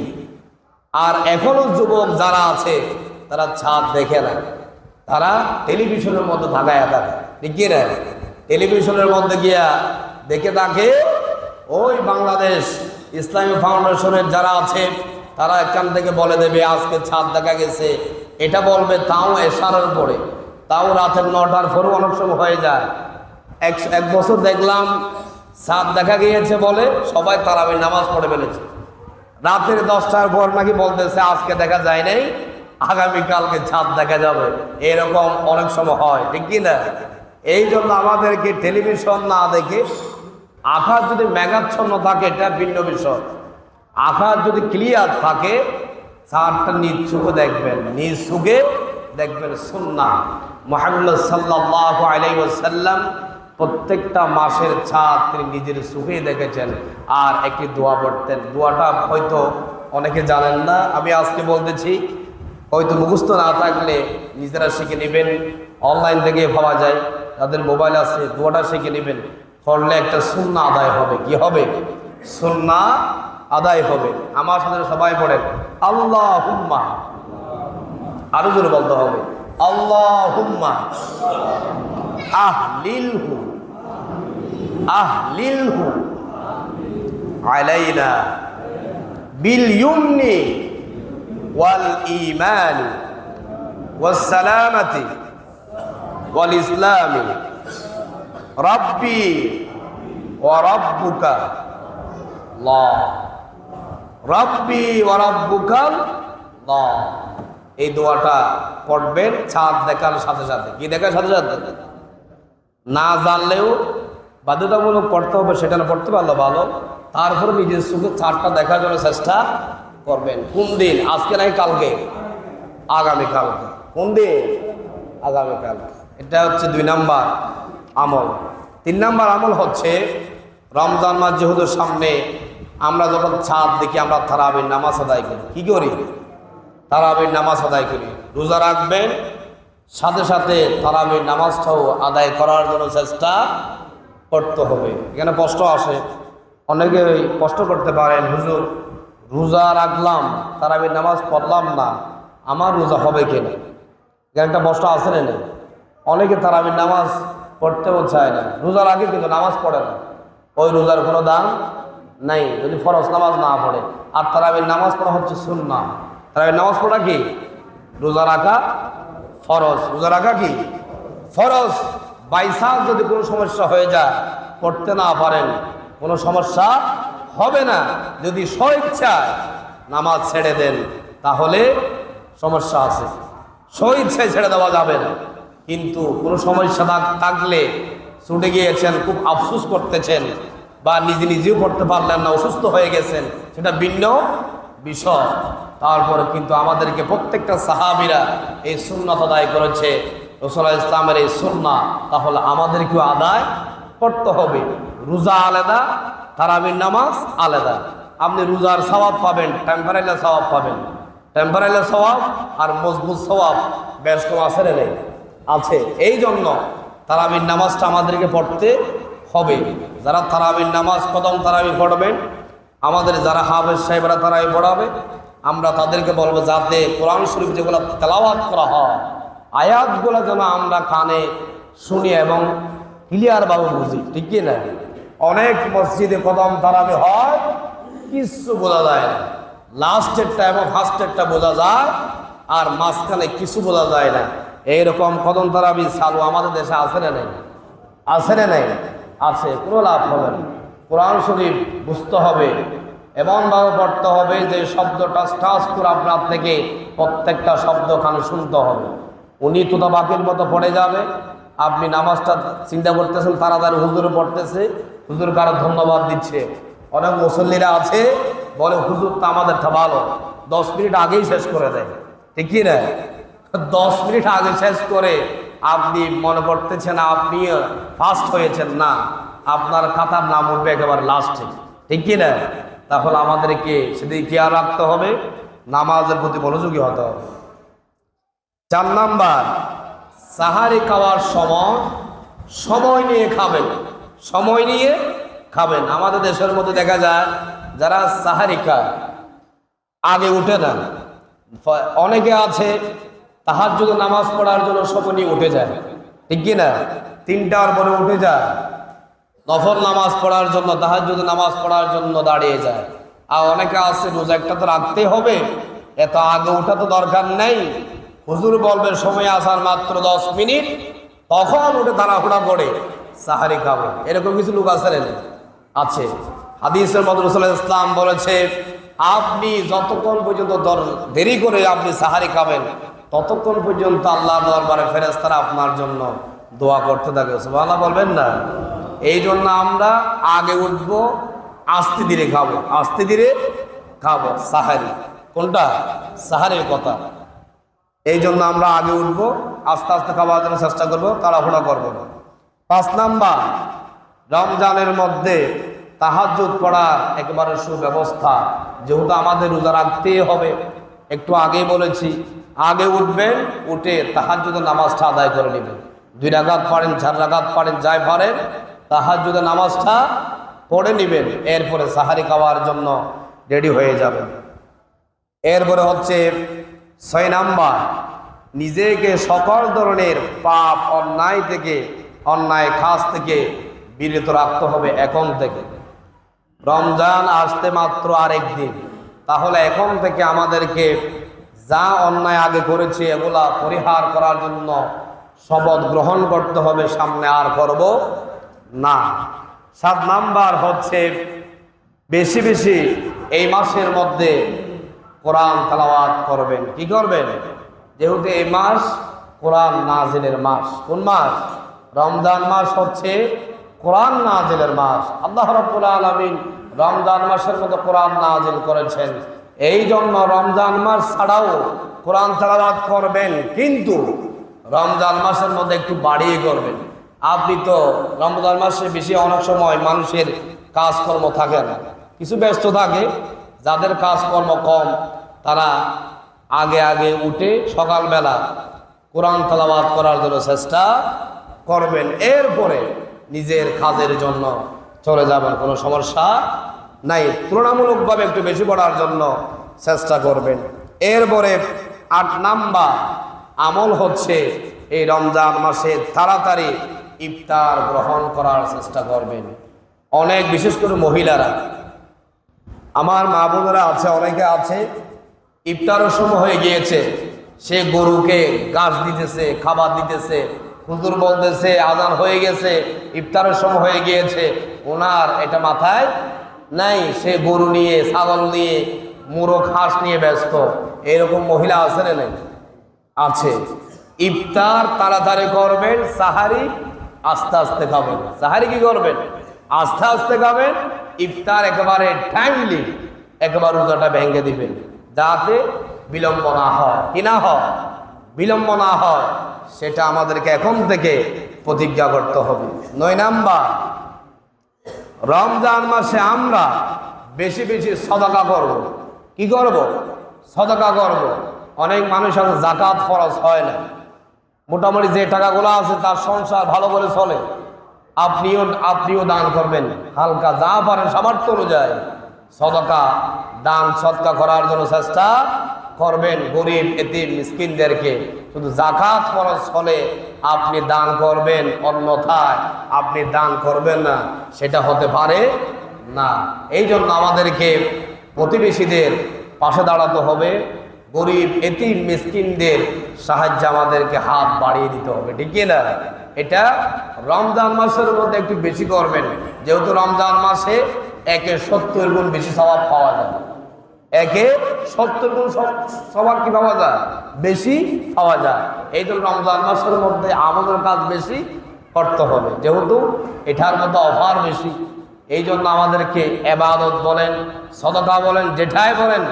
S1: আর এখনো যুবক যারা আছে তারা চাঁদ দেখে না, তারা টেলিভিশনের মধ্যে থাকায় থাকে। ঠিক না? টেলিভিশনের মধ্যে গিয়া দেখে থাকে। ওই বাংলাদেশ ইসলামী ফাউন্ডেশনের যারা আছে তারা এখান থেকে বলে দেবে আজকে চাঁদ দেখা গেছে, এটা বলবে, তাও এশারের পরে, তাও রাতের 9টার পরেও অনেক সময় হয়ে যায়। এক বছর দেখলাম চাঁদ দেখা গিয়েছে বলে সবাই তারাবির নামাজ পড়ে ফেলেছে। রাতের 10টার পর নাকি বলতেছে আজকে দেখা যায় নাই, আগামীকালকে চাঁদ দেখা যাবে। এরকম অনেক সময় হয়। ঠিক কি না? এই জন্য আমাদেরকে টেলিভিশন না দেখে, আকাশ যদি মেঘাচ্ছন্ন থাকে এটা ভিন্ন বিষয়, আকাশ যদি ক্লিয়ার থাকে চাঁদটা নিজ চোখে দেখবেন, নিজ চোখে দেখবেন। সুন্নাহ মুহাম্মদ সাল্লাল্লাহু আলাইহি ওয়াসাল্লাম প্রত্যেকটা মাসের চাঁদ তিনি নিজের চোখে দেখেছেন। আর একটি দোয়া পড়তেন। দোয়াটা হয়তো অনেকে জানেন না, আমি আজকে বলতেছি। হয়তো মুখস্থ না থাকলে নিজেরা শিখে নেবেন, অনলাইন থেকে পাওয়া যায়, তাদের মোবাইল আছে। দোয়াটা শিখে নেবেন, পড়লে একটা সুন্নাহ আদায় হবে। কি হবে? সুন্নাহ আদায় হবে। আমার সাথে সবাই পড়েন আল্লাহুম্মা, আরো জোরে বলতে হবে আল্লাহুম্মা আহলিলহু আহলিলহু আলাইনা বিল ইউমনি ওয়াল ঈমান ওয়াস সালামাতি ওয়াল ইসলামি রাব্বি ওয়া রাব্বুকা আল্লাহ, রাব্বি ওয়া রাব্বুকা আল্লাহ। এই দোয়াটা পড়বেন চাঁদ দেখার সাথে সাথে। কি দেখার সাথে সাথে? না জানলেও বাধ্যতামূলক পড়তে হবে, সেটা না পড়তে পারলো ভালো। তারপরে নিজের চোখে চাঁদটা দেখার জন্য চেষ্টা করবেন। কোন দিন? আজকে নাকি কালকে? আগামীকালকে। কোন দিন? আগামীকাল। এটা হচ্ছে 2 নাম্বার আমল। 3 নাম্বার আমল হচ্ছে রমজান মাস যেহেতু সামনে, আমরা যখন চাঁদ দেখি আমরা তারাবির নামাজ আদায় করি। কি করি? তারাবির নামাজ আদায় করি। রোজা রাখবেন, সাথে সাথে তারাবির নামাজটাও আদায় করার জন্য চেষ্টা করতে হবে। এখানে প্রশ্ন আসে, অনেকে প্রশ্ন করতে পারেন, হুজুর রোজা রাখলাম, তারাবির নামাজ পড়লাম না, আমার রোজা হবে কিনা? এখানে একটা প্রশ্ন আছে না? অনেকে তারাবির নামাজ পড়তেও চায় না, রোজা রাখে কিন্তু নামাজ পড়ে না। ওই রোজার কোনো দাম নাই যদি ফরজ নামাজ না পড়ে। আর তারাবির নামাজ পড়া হচ্ছে সুন্নাহ। তারাবির নামাজ পড়া কি? রোজা রাখা ফরজ। রোজা রাখা কি? ফরজ। বাইচান্স যদি কোনো সমস্যা হয়ে যায়, পড়তে না পারেন, কোনো সমস্যা হবে না। যদি স্বইচ্ছায় নামাজ ছেড়ে দেন তাহলে সমস্যা আছে। স্বইচ্ছায় ছেড়ে দেওয়া যাবে না। কিন্তু কোনো সমস্যা থাকলে, ছুটে গিয়েছেন, খুব আফসোস করতেছেন, বা নিজেও পড়তে পারলেন না, অসুস্থ হয়ে গেছেন, সেটা ভিন্ন বিষয়। তারপরে কিন্তু আমাদেরকে প্রত্যেকটা সাহাবীরা এই সুন্নাত আদায় করেছে, রাসূলুল্লাহ ইসলামের এই সুন্নাহ, তাহলে আমাদেরকেও আদায় করতে হবে। রোজা আলাদা, তারাবির নামাজ আলাদা। আপনি রোজার সওয়াব পাবেন, টেম্পারেলি সওয়াব পাবেন। টেম্পারেলি সওয়াব আর মজবুত সওয়াব বেশ কম আছে রে নেই? আছে। এই জন্য তারাবির নামাজটা আমাদেরকে পড়তে হবে। যারা তারাবির নামাজ, কদম তারাবি পড়বেন, আমাদের যারা হাফেজ সাহেবরা তারাবি পড়াবে, আমরা তাদেরকে বলবো যাতে কোরআন শরীফ যেগুলো তেলাওয়াত করা হয়, আয়াতগুলো যেন আমরা কানে শুনি এবং ক্লিয়ারভাবে বুঝি। ঠিক কি না? অনেক মসজিদে কদম তারাবি হয়, কিছু বোঝা যায় না। লাস্টেরটা এবং ফার্স্টেরটা বোঝা যায়, আর মাঝখানে কিছু বোঝা যায় না। এইরকম কদম তারাবি চালু আমাদের দেশে আছে না নেই? আছে না নেই? আছে। কোনো লাভ হবে না। কোরআন শরীফ বুঝতে হবে, এমনভাবে পড়তে হবে যে শব্দটা টাচ করে আপনার থেকে প্রত্যেকটা শব্দ কানে শুনতে হবে। উনি তো বাকির মতো পড়ে যাবে, আপনি নামাজটা চিন্তা করতেছেন তাড়াতাড়ি, হুজুরে পড়তেছে, হুজুর কারো ধন্যবাদ দিচ্ছে। অনেক মুসল্লিরা আছে বলে হুজুর তো আমাদেরটা ভালো, 10 মিনিট আগেই শেষ করে দেয়। ঠিক কি না? 10 মিনিট আগে শেষ করে আপনি মনে করতেছেন আপনি ফার্স্ট হয়েছেন। না, আপনার খাতার নাম উঠবে একেবারে লাস্টে। ঠিক কি না? তাহলে আমাদেরকে সেদিকে খেয়াল রাখতে হবে, নামাজের প্রতি মনোযোগী হতে হবে। 4 নাম্বার, সাহারি খাওয়ার সময় নিয়ে খাবেন, সময় নিয়ে খাবেন। আমাদের দেশের মধ্যে দেখা যায় যারা সাহারি খায় আগে উঠে না, অনেকে আছে তাহাজ্জুদ নামাজ পড়ার জন্য সময় নিয়ে উঠে যায়, ঠিক কি না? 3টার পরে উঠে যায়, নফল নামাজ পড়ার জন্য, তাহাজ্জুদ নামাজ পড়ার জন্য দাঁড়িয়ে যায়। আর অনেকে আছে রোজা একটা তো রাখতে হবে, এত আগে ওঠা তো দরকার নেই, হুজুর বলবে সময় আসার মাত্র 10 মিনিট, তখন উঠে তাড়াহুড়া করে সাহারি খাবে। এরকম কিছু লোক আছে। হাদিসের মধ্যে রাসূল সাল্লাল্লাহু আলাইহি ওয়াসাল্লাম বলেছে, আপনি যতক্ষণ পর্যন্ত দেরি করে আপনি সাহারি খাবেন, ততক্ষণ পর্যন্ত আল্লাহর দরবারে ফেরেশতারা আপনার জন্য দোয়া করতে থাকে। সুবহানাল্লাহ বলবেন না? এই জন্য আমরা আগে উঠবো, আস্তে ধীরে খাবো, আস্তে ধীরে খাবো সাহারি। কোনটা? সাহারির কথা। এই জন্য আমরা আগে উঠবো, আস্তে আস্তে খাওয়ার জন্য চেষ্টা করবো, তাড়াহুড়া করবো না। 5 নাম্বার, রমজানের মধ্যে তাহাজ্জুদ পড়ার একেবারে সুব্যবস্থা। যেহেতু আমাদের রোজা রাখতেই হবে, একটু আগেই বলেছি, আগে উঠবেন, উঠে তাহাজ্জুদের নামাজটা আদায় করে নেবেন। 2 রাকাত পারেন, 4 রাকাত পারেন, যাই পারেন, তাহাজ্জুদের নামাজটা পড়ে নেবেন। এরপরে সাহারি খাওয়ার জন্য রেডি হয়ে যাবেন। এরপরে হচ্ছে 6 নাম্বার, নিজেকে সকল ধরনের পাপ অন্যায় থেকে, অন্যায় কাজ থেকে বিরত রাখতে হবে এখন থেকে। রমজান আসতে মাত্র আরেক দিন, তাহলে এখন থেকে আমাদেরকে যা অন্যায় আগে করেছি এগুলা পরিহার করার জন্য শপথ গ্রহণ করতে হবে, সামনে আর করব না। 7 নাম্বার হচ্ছে বেশি বেশি এই মাসের মধ্যে কোরআন তেলাওয়াত করবেন। কি করবেন? যেহেতু এই মাস কোরআন নাজিলের মাস। কোন মাস? রমজান মাস হচ্ছে কোরআন নাজিলের মাস। আল্লাহ রাব্বুল আলামিন রমজান মাসের মধ্যে কোরআন নাজিল করেছেন। এই জন্য রমজান মাস ছাড়াও কোরআন তেলাওয়াত করবেন, কিন্তু রমজান মাসের মধ্যে একটু বাড়িয়ে করবেন। আপনি তো রমজান মাসে বেশি অনেক সময় মানুষের কাজকর্ম থাকে না, কিছু ব্যস্ত থাকে, যাদের কাজকর্ম কম তারা আগে আগে উঠে সকালবেলা কোরআন তেলাওয়াত করার জন্য চেষ্টা করবেন। এরপরে নিজের কাজের জন্য চলে যাবেন, কোনো সমস্যা নাই। তুলনামূলকভাবে একটু বেশি পড়ার জন্য চেষ্টা করবেন। এরপরে 8 নাম্বার আমল হচ্ছে এই রমজান মাসে তাড়াতাড়ি ইফতার গ্রহণ করার চেষ্টা করবেন। অনেক, বিশেষ করে মহিলারা, আমার মা বোনেরা আছে, অনেকে আছে ইফতারের সময় হয়ে গিয়েছে, সে গরুকে ঘাস দিতেছে, খাবার দিতেছে, হুজুর বলতেছে আজান হয়ে গেছে, ইফতারের সময় হয়ে গিয়েছে, ওনার এটা মাথায় নাই, সে গরু নিয়ে, ছাগল নিয়ে, মুরগ হাঁস নিয়ে ব্যস্ত। এরকম মহিলা আছে না? নাই? আছে। ইফতার তাড়াতাড়ি করবেন, সাহারি আস্তে আস্তে খাবেন। সাহারি কি করবেন? আস্তে আস্তে খাবেন। ইফতার একেবারে টাইমলি একেবারে রোজাটা ভেঙে দিবেন, যাতে বিলম্ব না হয়। কি না হয়? বিলম্ব না হয়, সেটা আমাদেরকে এখন থেকে প্রতিজ্ঞা করতে হবে। 9 নাম্বার, রমজান মাসে আমরা বেশি বেশি সদকা করব। কি করব? সদকা করব। অনেক মানুষ আছে যাকাত ফরজ হয় না, মোটামুটি যে টাকাগুলো আছে তার সংসার ভালো করে চলে, আপনিও দান করবেন, হালকা যা পারেন সামর্থ্য অনুযায়ী সদকা দান সদকা করার জন্য চেষ্টা করবেন। গরিব এতিম মিসকিনদেরকে শুধু যাকাত ফরজ হলে আপনি দান করবেন, অন্যথায় আপনি দান করবেন না, সেটা হতে পারে না। এই জন্য আমাদেরকে প্রতিবেশীদের পাশে দাঁড়াতে হবে, গরিব এতিম মিসকিনদের সাহায্যে আমাদেরকে হাত বাড়িয়ে দিতে হবে। ঠিক না? এটা রমজান মাসের মধ্যে একটু বেশি করবেন, যেহেতু রমজান মাসে 70 গুণ বেশি সওয়াব পাওয়া যায়। 70 গুণ সওয়াব কি পাওয়া যায়? বেশি পাওয়া যায়। এই জন্য রমজান মাসের মধ্যে আমাদের কাজ বেশি করতে হবে, যেহেতু এটার মধ্যে অফার বেশি। এই জন্য আমাদেরকে ইবাদত বলেন, সদকা বলেন, যেটাই বলেন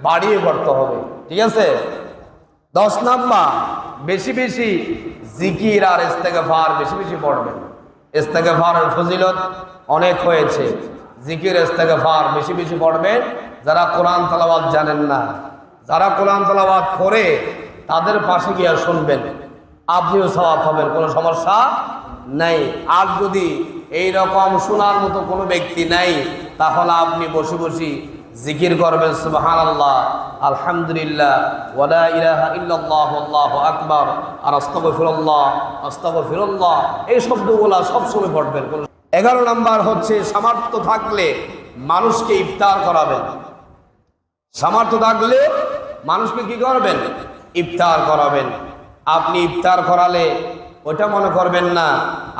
S1: বাড়িয়ে করতে হবে। ঠিক আছে? 10 নাম্বার, বেশি বেশি জিকির আর ইস্তেগফার বেশি বেশি পড়বেন। ইস্তেগফারের ফজিলত অনেক হয়েছে, জিকির ইস্তেগফার বেশি বেশি পড়বেন। যারা কোরআন তেলাওয়াত জানেন না, যারা কোরআন তেলাওয়াত করে তাদের পাশে গিয়ে শুনবেন, আপনিও সওয়াব পাবেন, কোনো সমস্যা নাই। আর যদি এই রকম শোনার মতো কোনো ব্যক্তি নাই, তাহলে আপনি বসে বসে জিকির করবেন, সুবহানাল্লাহ, আলহামদুলিল্লাহ, ওয়ালা ইলাহা ইল্লাল্লাহ, আল্লাহু আকবার, আর আস্তাগফিরুল্লাহ, আস্তাগফিরুল্লাহ, এই শব্দগুলো সবসময় পড়বেন। 11 নাম্বার হচ্ছে সামর্থ্য থাকলে মানুষকে ইফতার করাবেন। সামর্থ্য থাকলে মানুষকে কি করবেন? ইফতার করাবেন। আপনি ইফতার করালে ওটা মনে করবেন না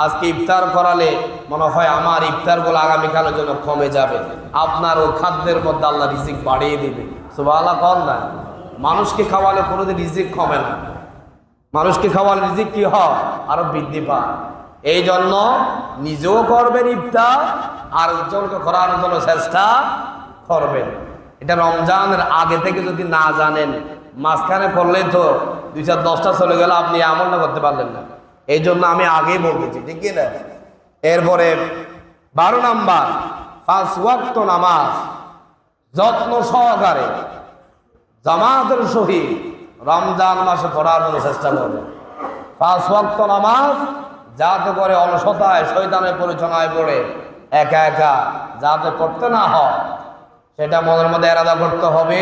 S1: আজকে ইফতার করালে মনে হয় আমার ইফতারগুলো আগামীকালের জন্য কমে যাবে। আপনার ওই খাদ্যের মধ্যে আল্লাহ রিজিক বাড়িয়ে দিবে। সুবহানাল্লাহ কর না। মানুষকে খাওয়ালে কোনোদিন রিজিক কমে না, মানুষকে খাওয়ালে রিজিক কি হয়? আরো বৃদ্ধি পায়। এই জন্য নিজেও করবেন ইফতার, আর উজ্জ্বলকে করার জন্য চেষ্টা করবেন। এটা রমজানের আগে থেকে যদি না জানেন, মাঝখানে করলেই তো 2-4-10টা চলে গেলে আপনি আমলটা করতে পারলেন না। এই জন্য আমি আগেই বলতেছি, ঠিক না? এরপরে 12 নাম্বার 5 ওয়াক্ত নামাজ যত্ন সহকারে জামাতের সহিত রমজান মাসে পড়ার জন্য চেষ্টা করবেন। 5 ওয়াক্ত নামাজ যাতে করে অলসতায় শয়তানের পরিচনায় পড়ে একা একা যাতে পড়তে না হয়, সেটা মনের মধ্যে এরাদা করতে হবে।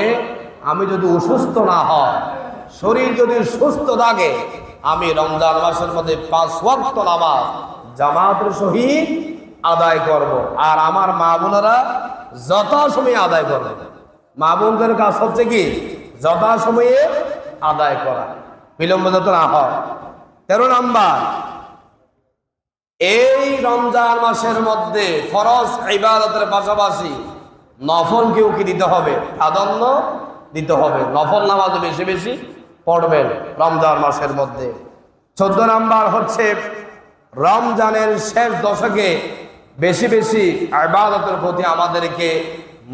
S1: আমি যদি অসুস্থ না হয়, শরীর যদি সুস্থ থাকে, আমি রমজান মাসের মধ্যে 5 ওয়াক্ত নামাজ জামাতের সহিত আদায় করব। আর আমার মা বোনেরা যথাসময়ে আদায় করবে। মা বোনদের কাজ হচ্ছে কি? যথাসময়ে আদায় করা, বিলম্ব যাতে না হয়। 13 নাম্বার, এই রমজান মাসের মধ্যে ফরজ ইবাদতের পাশাপাশি নফলকেও কি দিতে হবে? প্রাধান্য দিতে হবে। নফল নামাজ বেশি বেশি পড়বেন রমজান মাসের মধ্যে। 14 নাম্বার হচ্ছে রমজানের শেষ দশকে বেশি বেশি ইবাদতের প্রতি আমাদেরকে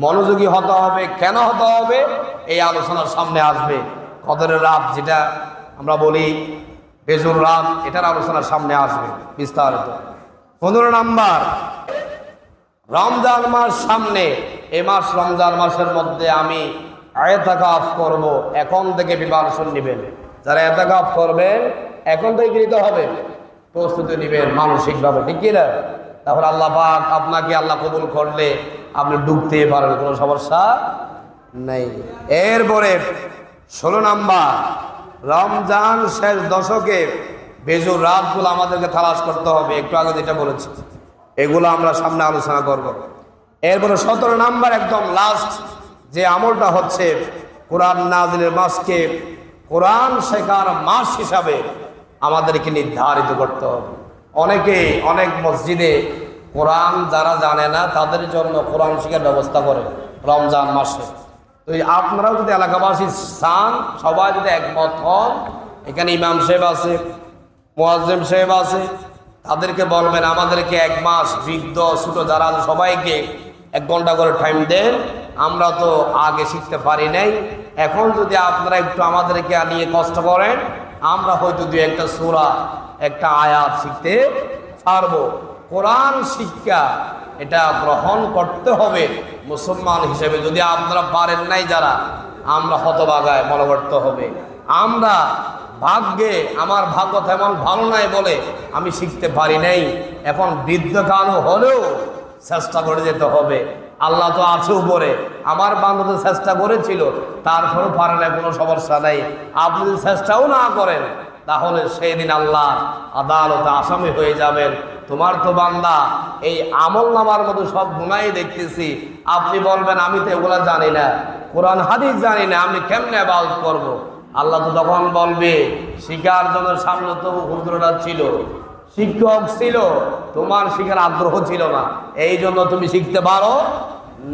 S1: মনোযোগী হতে হবে। কেন হতে হবে? এই আলোচনার সামনে আসবে। কদরের রাত যেটা আমরা বলি, বেজুর রাত, এটার আলোচনার সামনে আসবে বিস্তারিত। 15 নাম্বার, রমজান মাস সামনে। এ মাস রমজান মাসের মধ্যে আমি ইতিকাফ করব, এখন থেকে প্রিপারেশন নেবেন। যারা ইতিকাফ করবেন এখন থেকে নিতে হবে, প্রস্তুতি নেবেন মানসিকভাবে, ঠিক কি না? তারপর আল্লাহ পাক আপনাকে আল্লাহ কবুল করলে আপনি ডুবতে পারেন, কোনো সমস্যা নেই। এরপরে 16 নাম্বার, রমজান শেষ দশকে বেজুর রাতগুলো আমাদেরকে তালাশ করতে হবে। একটু আগে যেটা বলেছি, এগুলো আমরা সামনে আলোচনা করব। এরপরে 17 নাম্বার, একদম লাস্ট যে আমলটা হচ্ছে কোরআন নাজিলের মাসকে কোরআন শেখার মাস হিসাবে আমাদেরকে নির্ধারিত করতে হবে। অনেক মসজিদে কোরআন যারা জানে না তাদের জন্য কোরআন শেখার ব্যবস্থা করে রমজান মাসে। তো আপনারাও যদি এলাকাবাসী চান, সবাই যদি একমত হন, এখানে ইমাম সাহেব আছে, মুয়াজ্জিম সাহেব আছে, তাদেরকে বলবেন আমাদেরকে 1 মাস বৃদ্ধ ছোট যারা আছে সবাইকে 1 ঘন্টা করে টাইম দেন। আমরা তো আগে শিখতে পারি নাই, এখন যদি আপনারা একটু আমাদেরকে নিয়ে কষ্ট করেন, আমরা হয়তো 2-1টা সূরা, একটা আয়াত শিখতে পারবো। কোরআন শিক্ষা এটা গ্রহণ করতে হবে মুসলমান হিসেবে। যদি আপনারা পারেন নাই যারা, আমরা হতভাগায় মনে করতে হবে। আমরা ভাগ্যে, আমার ভাগ্য তেমন ভালো নাই বলে আমি শিখতে পারি নাই, এখন বৃদ্ধকাল হলেও চেষ্টা করে যেতে হবে। আল্লাহ তো আছে উপরে, আমার বান্দা তো চেষ্টা করেছিল, তারপরেও পারে না, কোনো সমস্যা নাই। আপনি যদি চেষ্টাও না করেন, তাহলে সেই দিন আল্লাহ আদালতে আসামি হয়ে যাবেন। তোমার তো বান্দা এই আমল নামার মতো সব গুনাই দেখতেছি, আপনি বলবেন আমি তো এগুলা জানি না, কোরআন হাদিস জানি না, আমি কেমনে ইবাদত করব? আল্লাহ তো তখন বলবে শিখার জন্য সামনে তো হুজুররা ছিল, শিক্ষক ছিল, তোমার শিখার আগ্রহ ছিল না, এই জন্য তুমি শিখতে পারো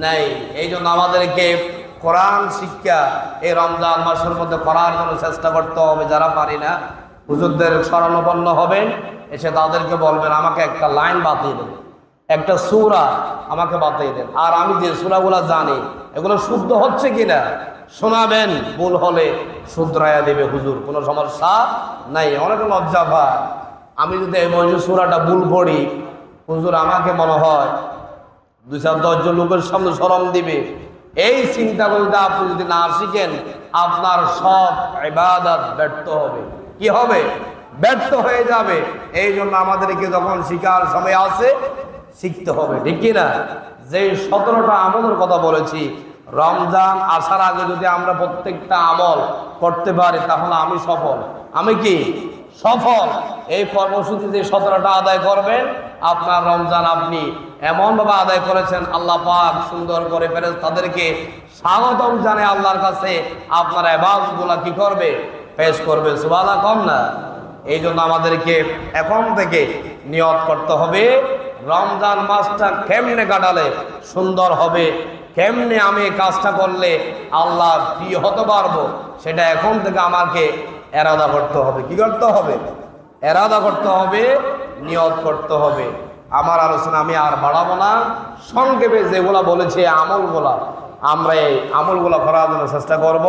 S1: নাই। এই জন্য আমাদেরকে কোরআন শিক্ষা এই রমজান মাসের মধ্যে করার জন্য চেষ্টা করতে হবে। যারা পারি না, হুজুরদের শরণাপন্ন হবেন, এসে তাদেরকে বলবেন আমাকে একটা লাইন বাতিয়ে দেন, একটা সূরা আমাকে বাতিয়ে দেন। আর আমি যে সূরাগুলো জানি এগুলো শুদ্ধ হচ্ছে কিনা শোনাবেন, ভুল হলে শুধরাইয়া দেবে হুজুর, কোনো সমস্যা নাই। অনেকে লজ্জা পায়, আমি যদি এই বয়সে সূরাটা ভুল পড়ি, হুজুর আমাকে মনে হয় 2-10 জন লোকের সামনে শরম দিবে, এই চিন্তা করতে আপনি যদি না শিখেন আপনার সব ইবাদত ব্যর্থ হবে। কি হবে? ব্যর্থ হয়ে যাবে। এই জন্য আমাদেরকে যখন শিখার সময় আছে শিখতে হবে, ঠিক কিনা? যে 17টা আমলের কথা বলেছি, রমজান আসার আগে যদি আমরা প্রত্যেকটা আমল করতে পারি তাহলে আমি সফল। আমি কি সফল? এই কর্মসূচি যে 17টা আদায় করবেন, আপনার রমজান আপনি এমনভাবে আদায় করেছেন, আল্লাহ পাক সুন্দর করে ফেরেশতাদেরকে স্বাগতম জানে আল্লাহর কাছে আপনার ইবাদতগুলো কি করবে? পেশ করবে। সুবহানাল্লাহ কম না? এই জন্য আমাদেরকে এখন থেকে নিয়ত করতে হবে, রমজান মাসটা কেমনে কাটালে সুন্দর হবে, কেমনে আমি এই কাজটা করলে আল্লাহ প্রিয় হতে পারবো, সেটা এখন থেকে আমাকে এরাদা করতে হবে। কি করতে হবে? এরাদা করতে হবে, নিয়ত করতে হবে। আমার আলোচনা আমি আর বাড়াবো না, সংক্ষেপে যেগুলা বলেছি আমলগুলা আমরা এই আমলগুলা করার জন্য চেষ্টা করব।